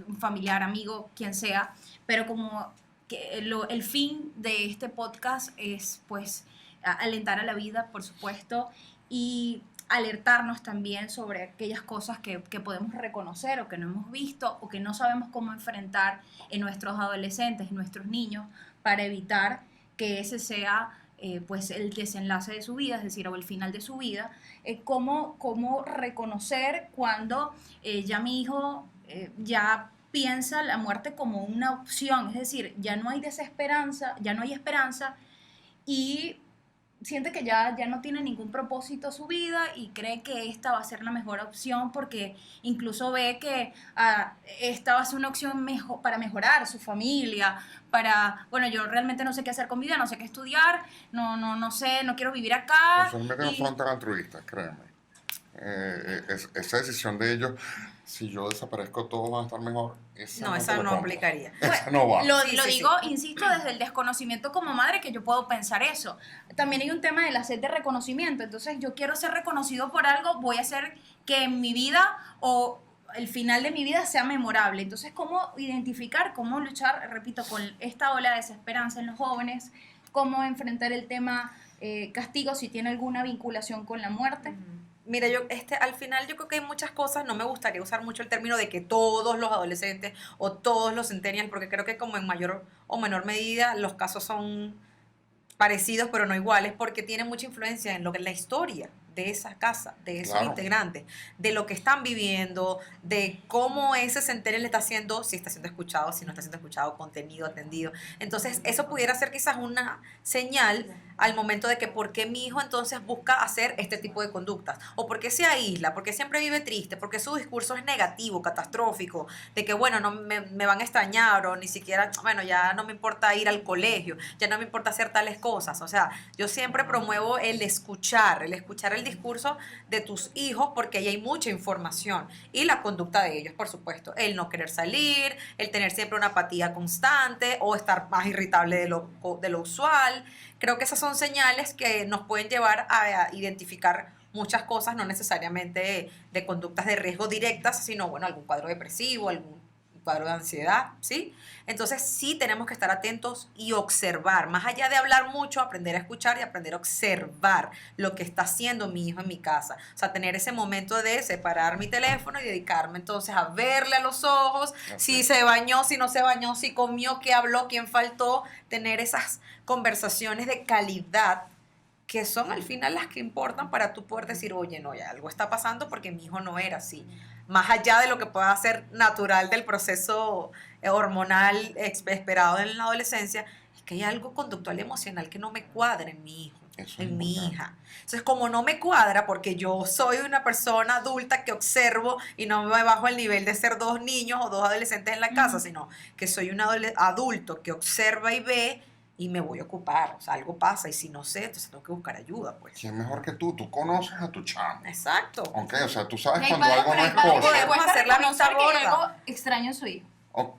un familiar, amigo, quien sea, pero como que el fin de este podcast es pues alentar a la vida, por supuesto, y alertarnos también sobre aquellas cosas que podemos reconocer o que no hemos visto o que no sabemos cómo enfrentar en nuestros adolescentes, en nuestros niños, para evitar que ese sea pues el desenlace de su vida, es decir, o el final de su vida. Cómo reconocer cuando ya mi hijo ya piensa la muerte como una opción, es decir, ya no hay desesperanza, ya no hay esperanza y siente que ya no tiene ningún propósito su vida y cree que esta va a ser la mejor opción porque incluso ve que esta va a ser una opción para mejorar su familia, bueno, yo realmente no sé qué hacer con mi vida, no sé qué estudiar, no sé, no quiero vivir acá. Usualmente no son tan altruistas, créeme. Esa decisión de ellos, si yo desaparezco, todos van a estar mejor. No, te esa la no compro. aplicaría. Esa no va. Lo Sí, digo, sí. insisto, desde el desconocimiento como madre que yo puedo pensar eso. También hay un tema de la sed de reconocimiento. Entonces, yo quiero ser reconocido por algo, voy a hacer que en mi vida o el final de mi vida sea memorable. Entonces, ¿cómo identificar, cómo luchar, repito, con esta ola de desesperanza en los jóvenes? ¿Cómo enfrentar el tema castigo si tiene alguna vinculación con la muerte? Mira, al final yo creo que hay muchas cosas, no me gustaría usar mucho el término de que todos los adolescentes o todos los centennials, porque creo que como en mayor o menor medida los casos son parecidos pero no iguales, porque tiene mucha influencia en lo que es la historia de esa casa, de esos Claro. integrantes, de lo que están viviendo, de cómo ese centennial está haciendo, si está siendo escuchado, si no está siendo escuchado, contenido, atendido. Entonces, eso pudiera ser quizás una señal al momento de que por qué mi hijo entonces busca hacer este tipo de conductas, o por qué se aísla, por qué siempre vive triste, porque su discurso es negativo, catastrófico, de que bueno, no me van a extrañar, o ni siquiera, bueno, ya no me importa ir al colegio, ya no me importa hacer tales cosas. O sea, yo siempre promuevo el escuchar el discurso de tus hijos porque ahí hay mucha información y la conducta de ellos, por supuesto. El no querer salir, el tener siempre una apatía constante o estar más irritable de lo usual. Creo que esas son señales que nos pueden llevar a identificar muchas cosas, no necesariamente de conductas de riesgo directas, sino, bueno, algún cuadro depresivo, algún cuadro de ansiedad, ¿sí? Entonces sí tenemos que estar atentos y observar, más allá de hablar mucho, aprender a escuchar y aprender a observar lo que está haciendo mi hijo en mi casa. O sea, tener ese momento de separar mi teléfono y dedicarme entonces a verle a los ojos, si se bañó, si no se bañó, si comió, qué habló, quién faltó, tener esas conversaciones de calidad que son al final las que importan para tú poder decir, oye, no, ya algo está pasando porque mi hijo no era así. Más allá de lo que pueda ser natural del proceso hormonal esperado en la adolescencia, es que hay algo conductual y emocional que no me cuadra en mi hijo, en mi hija. Entonces, como no me cuadra, porque yo soy una persona adulta que observo y no me bajo al nivel de ser dos niños o dos adolescentes en la casa, sino que soy un adulto que observa y ve, y me voy a ocupar, o sea, algo pasa y si no sé, entonces tengo que buscar ayuda, pues. ¿Quién mejor que tú? Tú conoces a tu chamo. Exacto. Ok, o sea, tú sabes Y hay cuando padres algo no es por ahí que kosher. podemos cuesta hacer la reconocer vista que hay gorda. algo extraño en su hijo.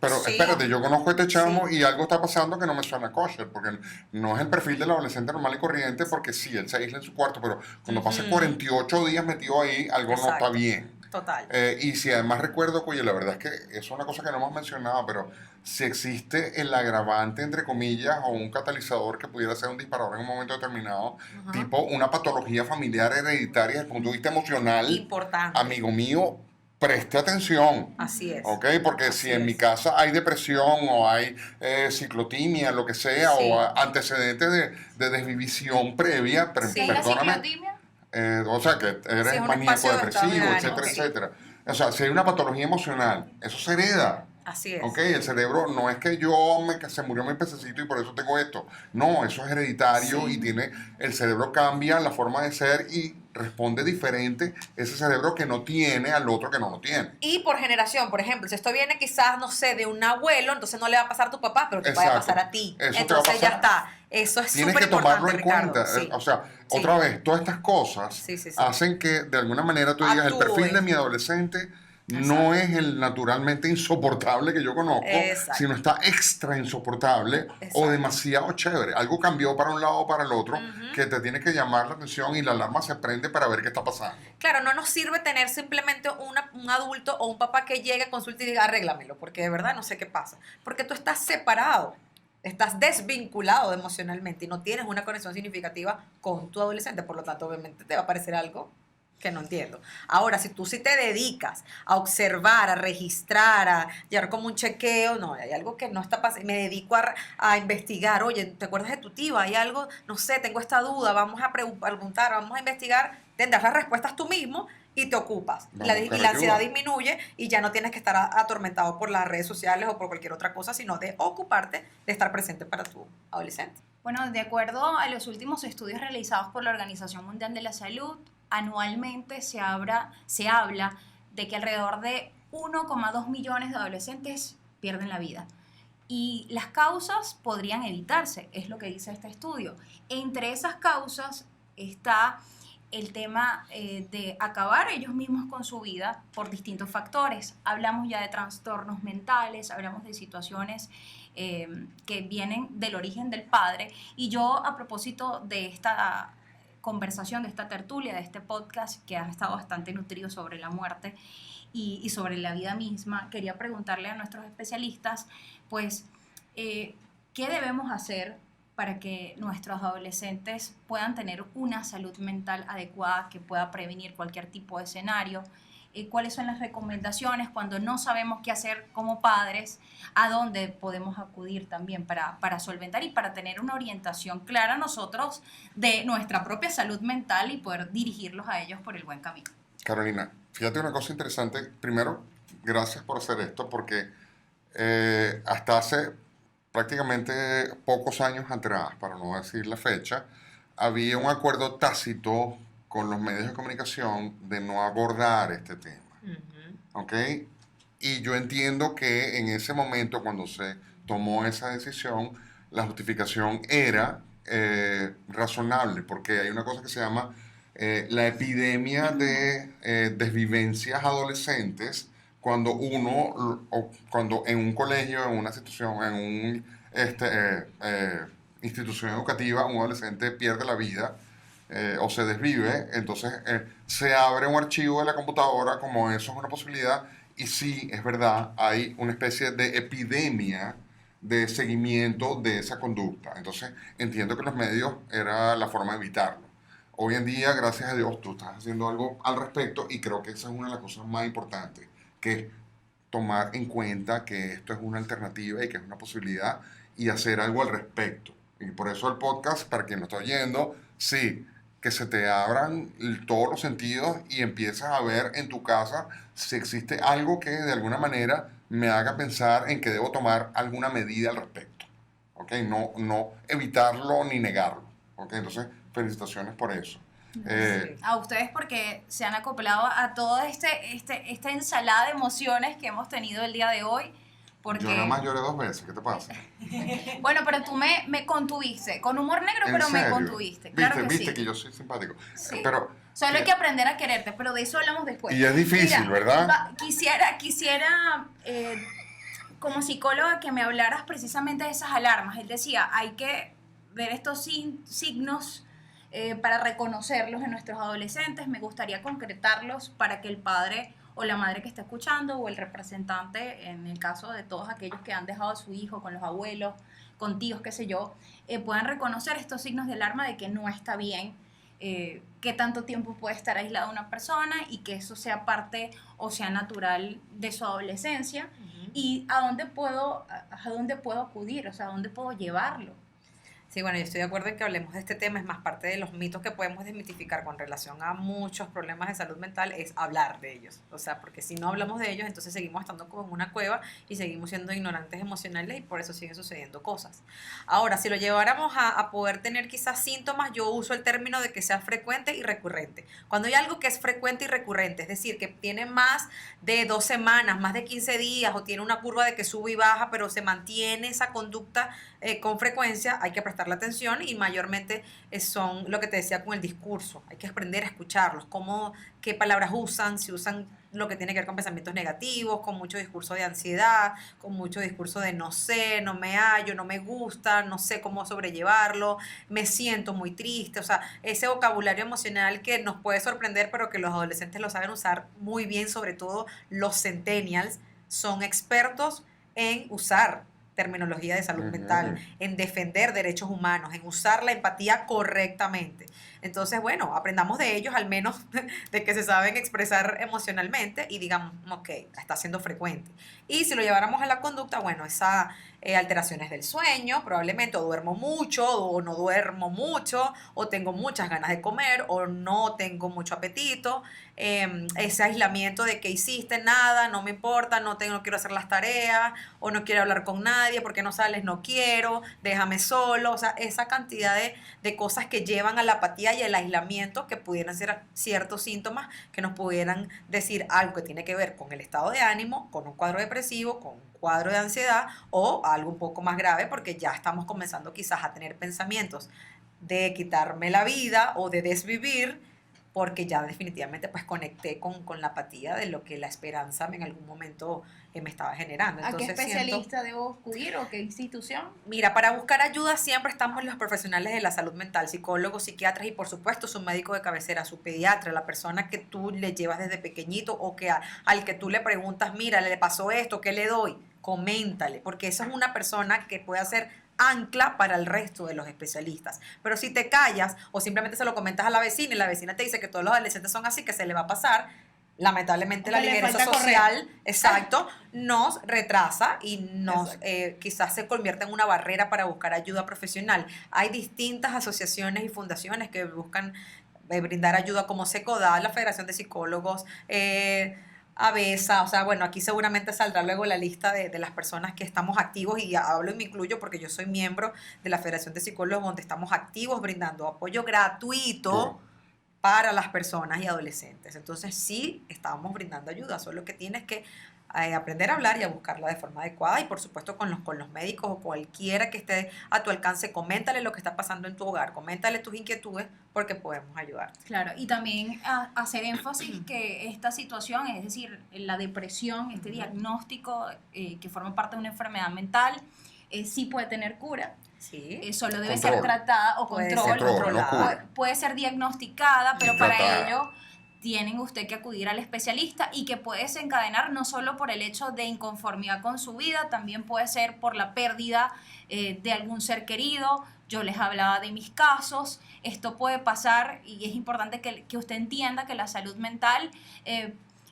Pero Sí. espérate, yo conozco a este chamo Sí. y algo está pasando que no me suena kosher, porque no es el perfil del adolescente normal y corriente, porque sí, él se aísla en su cuarto, pero cuando pasa 48 días metido ahí, algo no está Exacto. bien. Total. Y si además recuerdo, oye, la verdad es que es una cosa que no hemos mencionado, pero si existe el agravante, entre comillas, o un catalizador que pudiera ser un disparador en un momento determinado, Ajá. tipo una patología familiar hereditaria desde el punto de vista emocional, Importante. amigo mío, preste atención. Así es. ¿Ok? Porque Así si en es. mi casa hay depresión o hay ciclotimia, lo que sea, Sí. o antecedentes de desvivisión previa, Sí. ¿Qué es la perdóname, ciclotimia? o sea, que eres Sí, es un maníaco espacio de estado de depresivo, ánimo, etcétera, sí. etcétera. O sea, si hay una patología emocional, eso se hereda. Así es. Ok, el cerebro no es que que se murió mi pececito y por eso tengo esto. No, eso es hereditario Sí. y el cerebro cambia la forma de ser y responde diferente ese cerebro que no tiene al otro que no lo tiene. Y por generación, por ejemplo, si esto viene quizás, no sé, de un abuelo, entonces no le va a pasar a tu papá, pero te va a Exacto. pasar a ti. Eso te va a Entonces ya pasar. está. Eso es Tienes súper que tomarlo importante, en Ricardo. cuenta. Sí. O sea, Sí. otra vez, todas estas cosas Sí, sí, sí. hacen que de alguna manera tú digas, el Actúe. perfil de mi adolescente no es el naturalmente insoportable que yo conozco, Exacto. sino está extra insoportable o Exacto. demasiado chévere. Algo cambió para un lado o para el otro Ujú. que te tiene que llamar la atención y la alarma se prende para ver qué está pasando. Claro, no nos sirve tener simplemente un adulto o un papá que llegue, consulte y diga, arréglamelo, porque de verdad no sé qué pasa. Porque tú estás separado, estás desvinculado emocionalmente y no tienes una conexión significativa con tu adolescente. Por lo tanto, obviamente te va a parecer algo que no entiendo. Ahora, si tú sí te dedicas a observar, a registrar, a llevar como un chequeo, no, hay algo que no está pasando, me dedico a investigar, oye, ¿te acuerdas de tu tío? Hay algo, no sé, tengo esta duda, vamos a preguntar, vamos a investigar, tendrás las respuestas tú mismo y te ocupas. Vamos La, a y buscar la ansiedad ayuda. disminuye y ya no tienes que estar atormentado por las redes sociales o por cualquier otra cosa, sino de ocuparte de estar presente para tu adolescente. Bueno, de acuerdo a los últimos estudios realizados por la Organización Mundial de la Salud, anualmente se habla de que alrededor de 1,2 millones de adolescentes pierden la vida. Y las causas podrían evitarse, es lo que dice este estudio. Entre esas causas está el tema de acabar ellos mismos con su vida por distintos factores. Hablamos ya de trastornos mentales, hablamos de situaciones que vienen del origen del padre. Y yo, a propósito de esta conversación, de esta tertulia, de este podcast que ha estado bastante nutrido sobre la muerte y sobre la vida misma, quería preguntarle a nuestros especialistas, pues, ¿qué debemos hacer para que nuestros adolescentes puedan tener una salud mental adecuada que pueda prevenir cualquier tipo de escenario? ¿Cuáles son las recomendaciones cuando no sabemos qué hacer como padres? ¿A dónde podemos acudir también para solventar y para tener una orientación clara nosotros de nuestra propia salud mental y poder dirigirlos a ellos por el buen camino? Carolina, fíjate una cosa interesante. Primero, gracias por hacer esto porque hasta hace prácticamente pocos años atrás, para no decir la fecha, había un acuerdo tácito con los medios de comunicación de no abordar este tema. ¿Ok? Y yo entiendo que en ese momento, cuando se tomó esa decisión, la justificación era razonable, porque hay una cosa que se llama la epidemia de desvivencias adolescentes cuando cuando en un colegio, en una situación, en un institución educativa, un adolescente pierde la vida o se desvive, entonces se abre un archivo de la computadora como eso es una posibilidad y sí, es verdad, hay una especie de epidemia de seguimiento de esa conducta. Entonces entiendo que los medios era la forma de evitarlo. Hoy en día, gracias a Dios, tú estás haciendo algo al respecto y creo que esa es una de las cosas más importantes, que es tomar en cuenta que esto es una alternativa y que es una posibilidad y hacer algo al respecto. Y por eso el podcast, para quien lo está oyendo, sí, que se te abran todos los sentidos y empiezas a ver en tu casa si existe algo que de alguna manera me haga pensar en que debo tomar alguna medida al respecto. ¿Ok? No evitarlo ni negarlo. ¿Ok? Entonces, felicitaciones por eso. A ustedes porque se han acoplado a toda esta ensalada de emociones que hemos tenido el día de hoy. Porque... Yo nada más lloré 2 veces, ¿qué te pasa? Bueno, pero tú me contuviste, con humor negro, ¿En pero me serio? contuviste. Claro que ¿Viste sí. que yo soy simpático? Sí. Pero, Solo hay que aprender a quererte, pero de eso hablamos después. y es difícil, Mira, ¿verdad? Quisiera como psicóloga que me hablaras precisamente de esas alarmas. Él decía, hay que ver estos signos para reconocerlos en nuestros adolescentes. Me gustaría concretarlos para que el padre o la madre que está escuchando o el representante, en el caso de todos aquellos que han dejado a su hijo con los abuelos, con tíos, qué sé yo, puedan reconocer estos signos de alarma de que no está bien, qué tanto tiempo puede estar aislada una persona y que eso sea parte o sea natural de su adolescencia. Y a dónde puedo acudir, o sea, a dónde puedo llevarlo. Sí, bueno, yo estoy de acuerdo en que hablemos de este tema, es más parte de los mitos que podemos desmitificar con relación a muchos problemas de salud mental, es hablar de ellos. O sea, porque si no hablamos de ellos, entonces seguimos estando como en una cueva y seguimos siendo ignorantes emocionales y por eso siguen sucediendo cosas. Ahora, si lo lleváramos a poder tener quizás síntomas, yo uso el término de que sea frecuente y recurrente. Cuando hay algo que es frecuente y recurrente, es decir, que tiene más de 2 semanas, más de 15 días o tiene una curva de que sube y baja, pero se mantiene esa conducta con frecuencia, hay que prestarle atención y mayormente son lo que te decía con el discurso. Hay que aprender a escucharlos, qué palabras usan, si usan lo que tiene que ver con pensamientos negativos, con mucho discurso de ansiedad, con mucho discurso de no sé, no me hallo, no me gusta, no sé cómo sobrellevarlo, me siento muy triste. O sea, ese vocabulario emocional que nos puede sorprender, pero que los adolescentes lo saben usar muy bien, sobre todo los centennials, son expertos en usar terminología de salud mental, en defender derechos humanos, en usar la empatía correctamente. Entonces, bueno, aprendamos de ellos al menos de que se saben expresar emocionalmente y digamos, ok, está siendo frecuente. Y si lo lleváramos a la conducta, bueno, esas alteraciones del sueño, probablemente o duermo mucho o no duermo mucho, o tengo muchas ganas de comer o no tengo mucho apetito, ese aislamiento de que hiciste nada, no me importa, no quiero hacer las tareas o no quiero hablar con nadie, porque no sales, no quiero, déjame solo. O sea, esa cantidad de cosas que llevan a la apatía y el aislamiento, que pudieran ser ciertos síntomas que nos pudieran decir algo que tiene que ver con el estado de ánimo, con un cuadro depresivo, con un cuadro de ansiedad o algo un poco más grave, porque ya estamos comenzando quizás a tener pensamientos de quitarme la vida o de desvivir, porque ya definitivamente pues conecté con la apatía de lo que la esperanza en algún momento me estaba generando. Entonces, ¿a qué especialista debo acudir o qué institución? Mira, para buscar ayuda siempre estamos los profesionales de la salud mental, psicólogos, psiquiatras y por supuesto su médico de cabecera, su pediatra, la persona que tú le llevas desde pequeñito o que al que tú le preguntas, mira, le pasó esto, ¿qué le doy? Coméntale, porque esa es una persona que puede hacer ancla para el resto de los especialistas. Pero si te callas o simplemente se lo comentas a la vecina y la vecina te dice que todos los adolescentes son así, que se le va a pasar, lamentablemente la ligereza social, exacto, nos retrasa y nos quizás se convierte en una barrera para buscar ayuda profesional. Hay distintas asociaciones y fundaciones que buscan brindar ayuda, como SECODA, la Federación de Psicólogos, ABESA. O sea, bueno, aquí seguramente saldrá luego la lista de las personas que estamos activos, y hablo y me incluyo porque yo soy miembro de la Federación de Psicólogos, donde estamos activos brindando apoyo gratuito para las personas y adolescentes. Entonces sí, estamos brindando ayuda, solo que tienes que aprender a hablar y a buscarla de forma adecuada y por supuesto con los médicos o cualquiera que esté a tu alcance, coméntale lo que está pasando en tu hogar, coméntale tus inquietudes porque podemos ayudar. Claro, y también hacer énfasis que esta situación, es decir, la depresión, este diagnóstico que forma parte de una enfermedad mental, sí puede tener cura. Sí. Solo debe Control. ser tratada o Puede ser controlada. puede ser diagnosticada, pero Y para tratada. ello tienen usted que acudir al especialista y que puede desencadenar no solo por el hecho de inconformidad con su vida, también puede ser por la pérdida de algún ser querido. Yo les hablaba de mis casos, esto puede pasar y es importante que usted entienda que la salud mental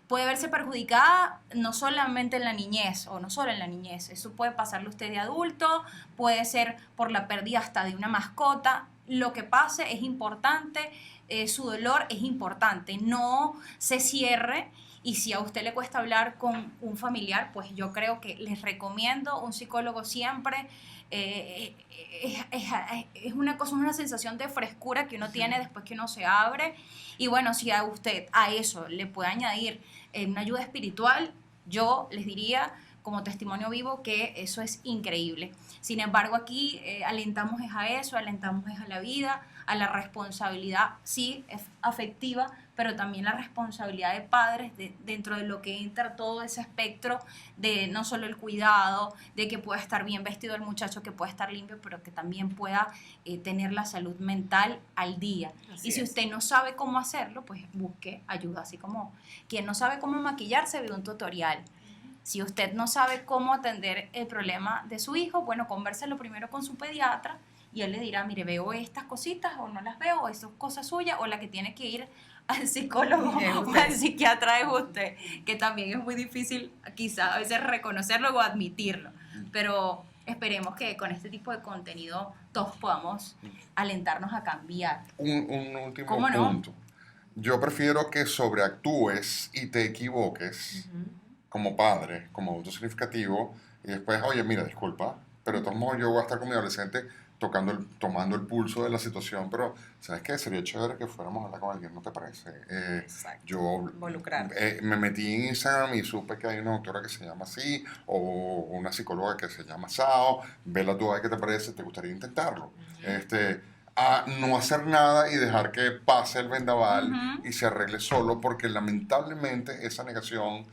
puede verse perjudicada no solamente en la niñez o no solo en la niñez, eso puede pasarle a usted de adulto, puede ser por la pérdida hasta de una mascota. Lo que pase es importante, su dolor es importante, no se cierre. Y si a usted le cuesta hablar con un familiar, pues yo creo que les recomiendo un psicólogo siempre. Es una cosa, una sensación de frescura que uno tiene después que uno se abre. Y bueno, si a usted a eso le puede añadir una ayuda espiritual, yo les diría como testimonio vivo que eso es increíble. Sin embargo, aquí alentamos es a eso, alentamos es a la vida, a la responsabilidad, sí, afectiva, pero también la responsabilidad de padres dentro de lo que entra todo ese espectro de no solo el cuidado, de que pueda estar bien vestido el muchacho, que pueda estar limpio, pero que también pueda tener la salud mental al día. Así y si es. usted no sabe cómo hacerlo, pues busque ayuda, así como quien no sabe cómo maquillarse ve un tutorial. Si usted no sabe cómo atender el problema de su hijo, bueno, convérselo primero con su pediatra y él le dirá, mire, veo estas cositas o no las veo, o eso es cosa suya, o la que tiene que ir al psicólogo Es o usted. al psiquiatra es usted, que también es muy difícil quizá a veces reconocerlo o admitirlo, pero esperemos que con este tipo de contenido todos podamos alentarnos a cambiar. Un último ¿Cómo no? punto. Yo prefiero que sobreactúes y te equivoques como padre, como adulto significativo, y después, oye, mira, disculpa, pero de todos modos yo voy a estar con mi adolescente tomando el pulso de la situación, pero ¿sabes qué? Sería chévere que fuéramos a hablar con alguien, ¿no te parece? Exacto. Yo Involucrar. me metí en Instagram y supe que hay una doctora que se llama así, o una psicóloga que se llama Sao, vela tú a ver qué te parece, te gustaría intentarlo. A no hacer nada y dejar que pase el vendaval Ujú. y se arregle solo, porque lamentablemente esa negación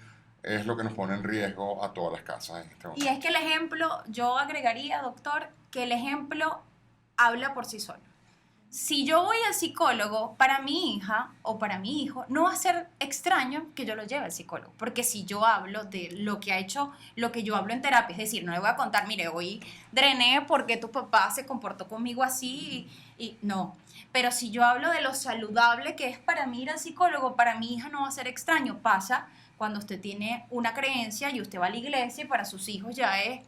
es lo que nos pone en riesgo a todas las casas en este momento. Y es que el ejemplo, yo agregaría, doctor, que el ejemplo habla por sí solo. Si yo voy al psicólogo para mi hija o para mi hijo, no va a ser extraño que yo lo lleve al psicólogo, porque si yo hablo de lo que ha hecho, lo que yo hablo en terapia, es decir, no le voy a contar, mire, hoy drené porque tu papá se comportó conmigo así y no. Pero si yo hablo de lo saludable que es para mí ir al psicólogo, para mi hija no va a ser extraño. Pasa cuando usted tiene una creencia y usted va a la iglesia y para sus hijos ya es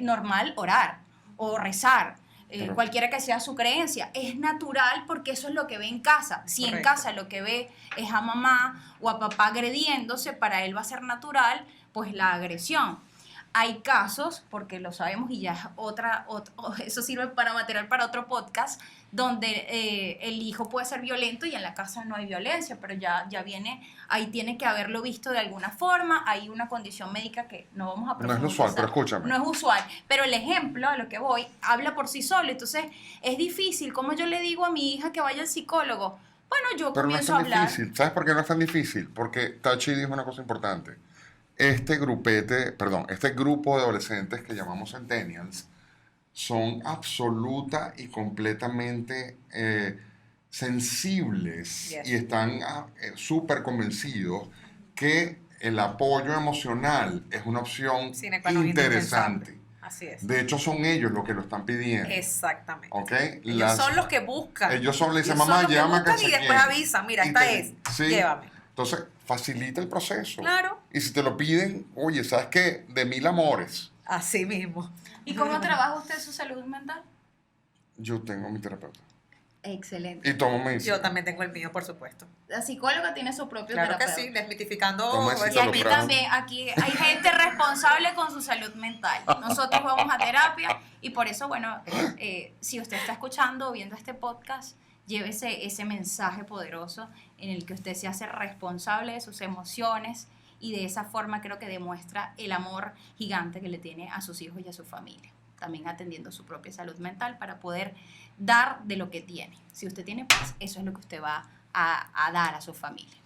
normal orar o rezar. Claro. Cualquiera que sea su creencia, es natural porque eso es lo que ve en casa. Si en Correcto. casa lo que ve es a mamá o a papá agrediéndose, para él va a ser natural pues la agresión. Hay casos, porque lo sabemos y ya es eso sirve para material para otro podcast, donde el hijo puede ser violento y en la casa no hay violencia, pero ya viene, ahí tiene que haberlo visto de alguna forma, hay una condición médica que no vamos a No es profundizar. lo usual, pero escúchame. No es usual, pero el ejemplo a lo que voy habla por sí solo, entonces es difícil, como yo le digo a mi hija que vaya al psicólogo, bueno, yo Pero no es comienzo a tan hablar. difícil. ¿Sabes por qué no es tan difícil? Porque Tachi dijo una cosa importante. Este grupo de adolescentes que llamamos centennials son absoluta y completamente sensibles Yes. y están súper convencidos que el apoyo emocional es una opción Sine qua non interesante. indispensable. Así es. De hecho, son ellos los que lo están pidiendo. Exactamente. ¿Ok? Ellos son los que buscan. Ellos son, le dicen, Ellos son mamá, los que llévame a buscan casa y después avisan, mira, esta es, sí. llévame. Entonces, facilita el proceso. Claro. Y si te lo piden, oye, ¿sabes qué? De 1000 amores. Así mismo. ¿Y cómo trabaja usted su salud mental? Yo tengo mi terapeuta. Excelente. Y tomo medicina. Yo también tengo el mío, por supuesto. La psicóloga tiene su propio Claro que terapeuta. sí, desmitificando ¿Cómo es eso. Y eso? aquí también, aquí hay gente responsable con su salud mental. Nosotros vamos a terapia y por eso, bueno, si usted está escuchando o viendo este podcast, llévese ese mensaje poderoso en el que usted se hace responsable de sus emociones y de esa forma creo que demuestra el amor gigante que le tiene a sus hijos y a su familia, también atendiendo su propia salud mental para poder dar de lo que tiene. Si usted tiene paz, eso es lo que usted va a dar a su familia.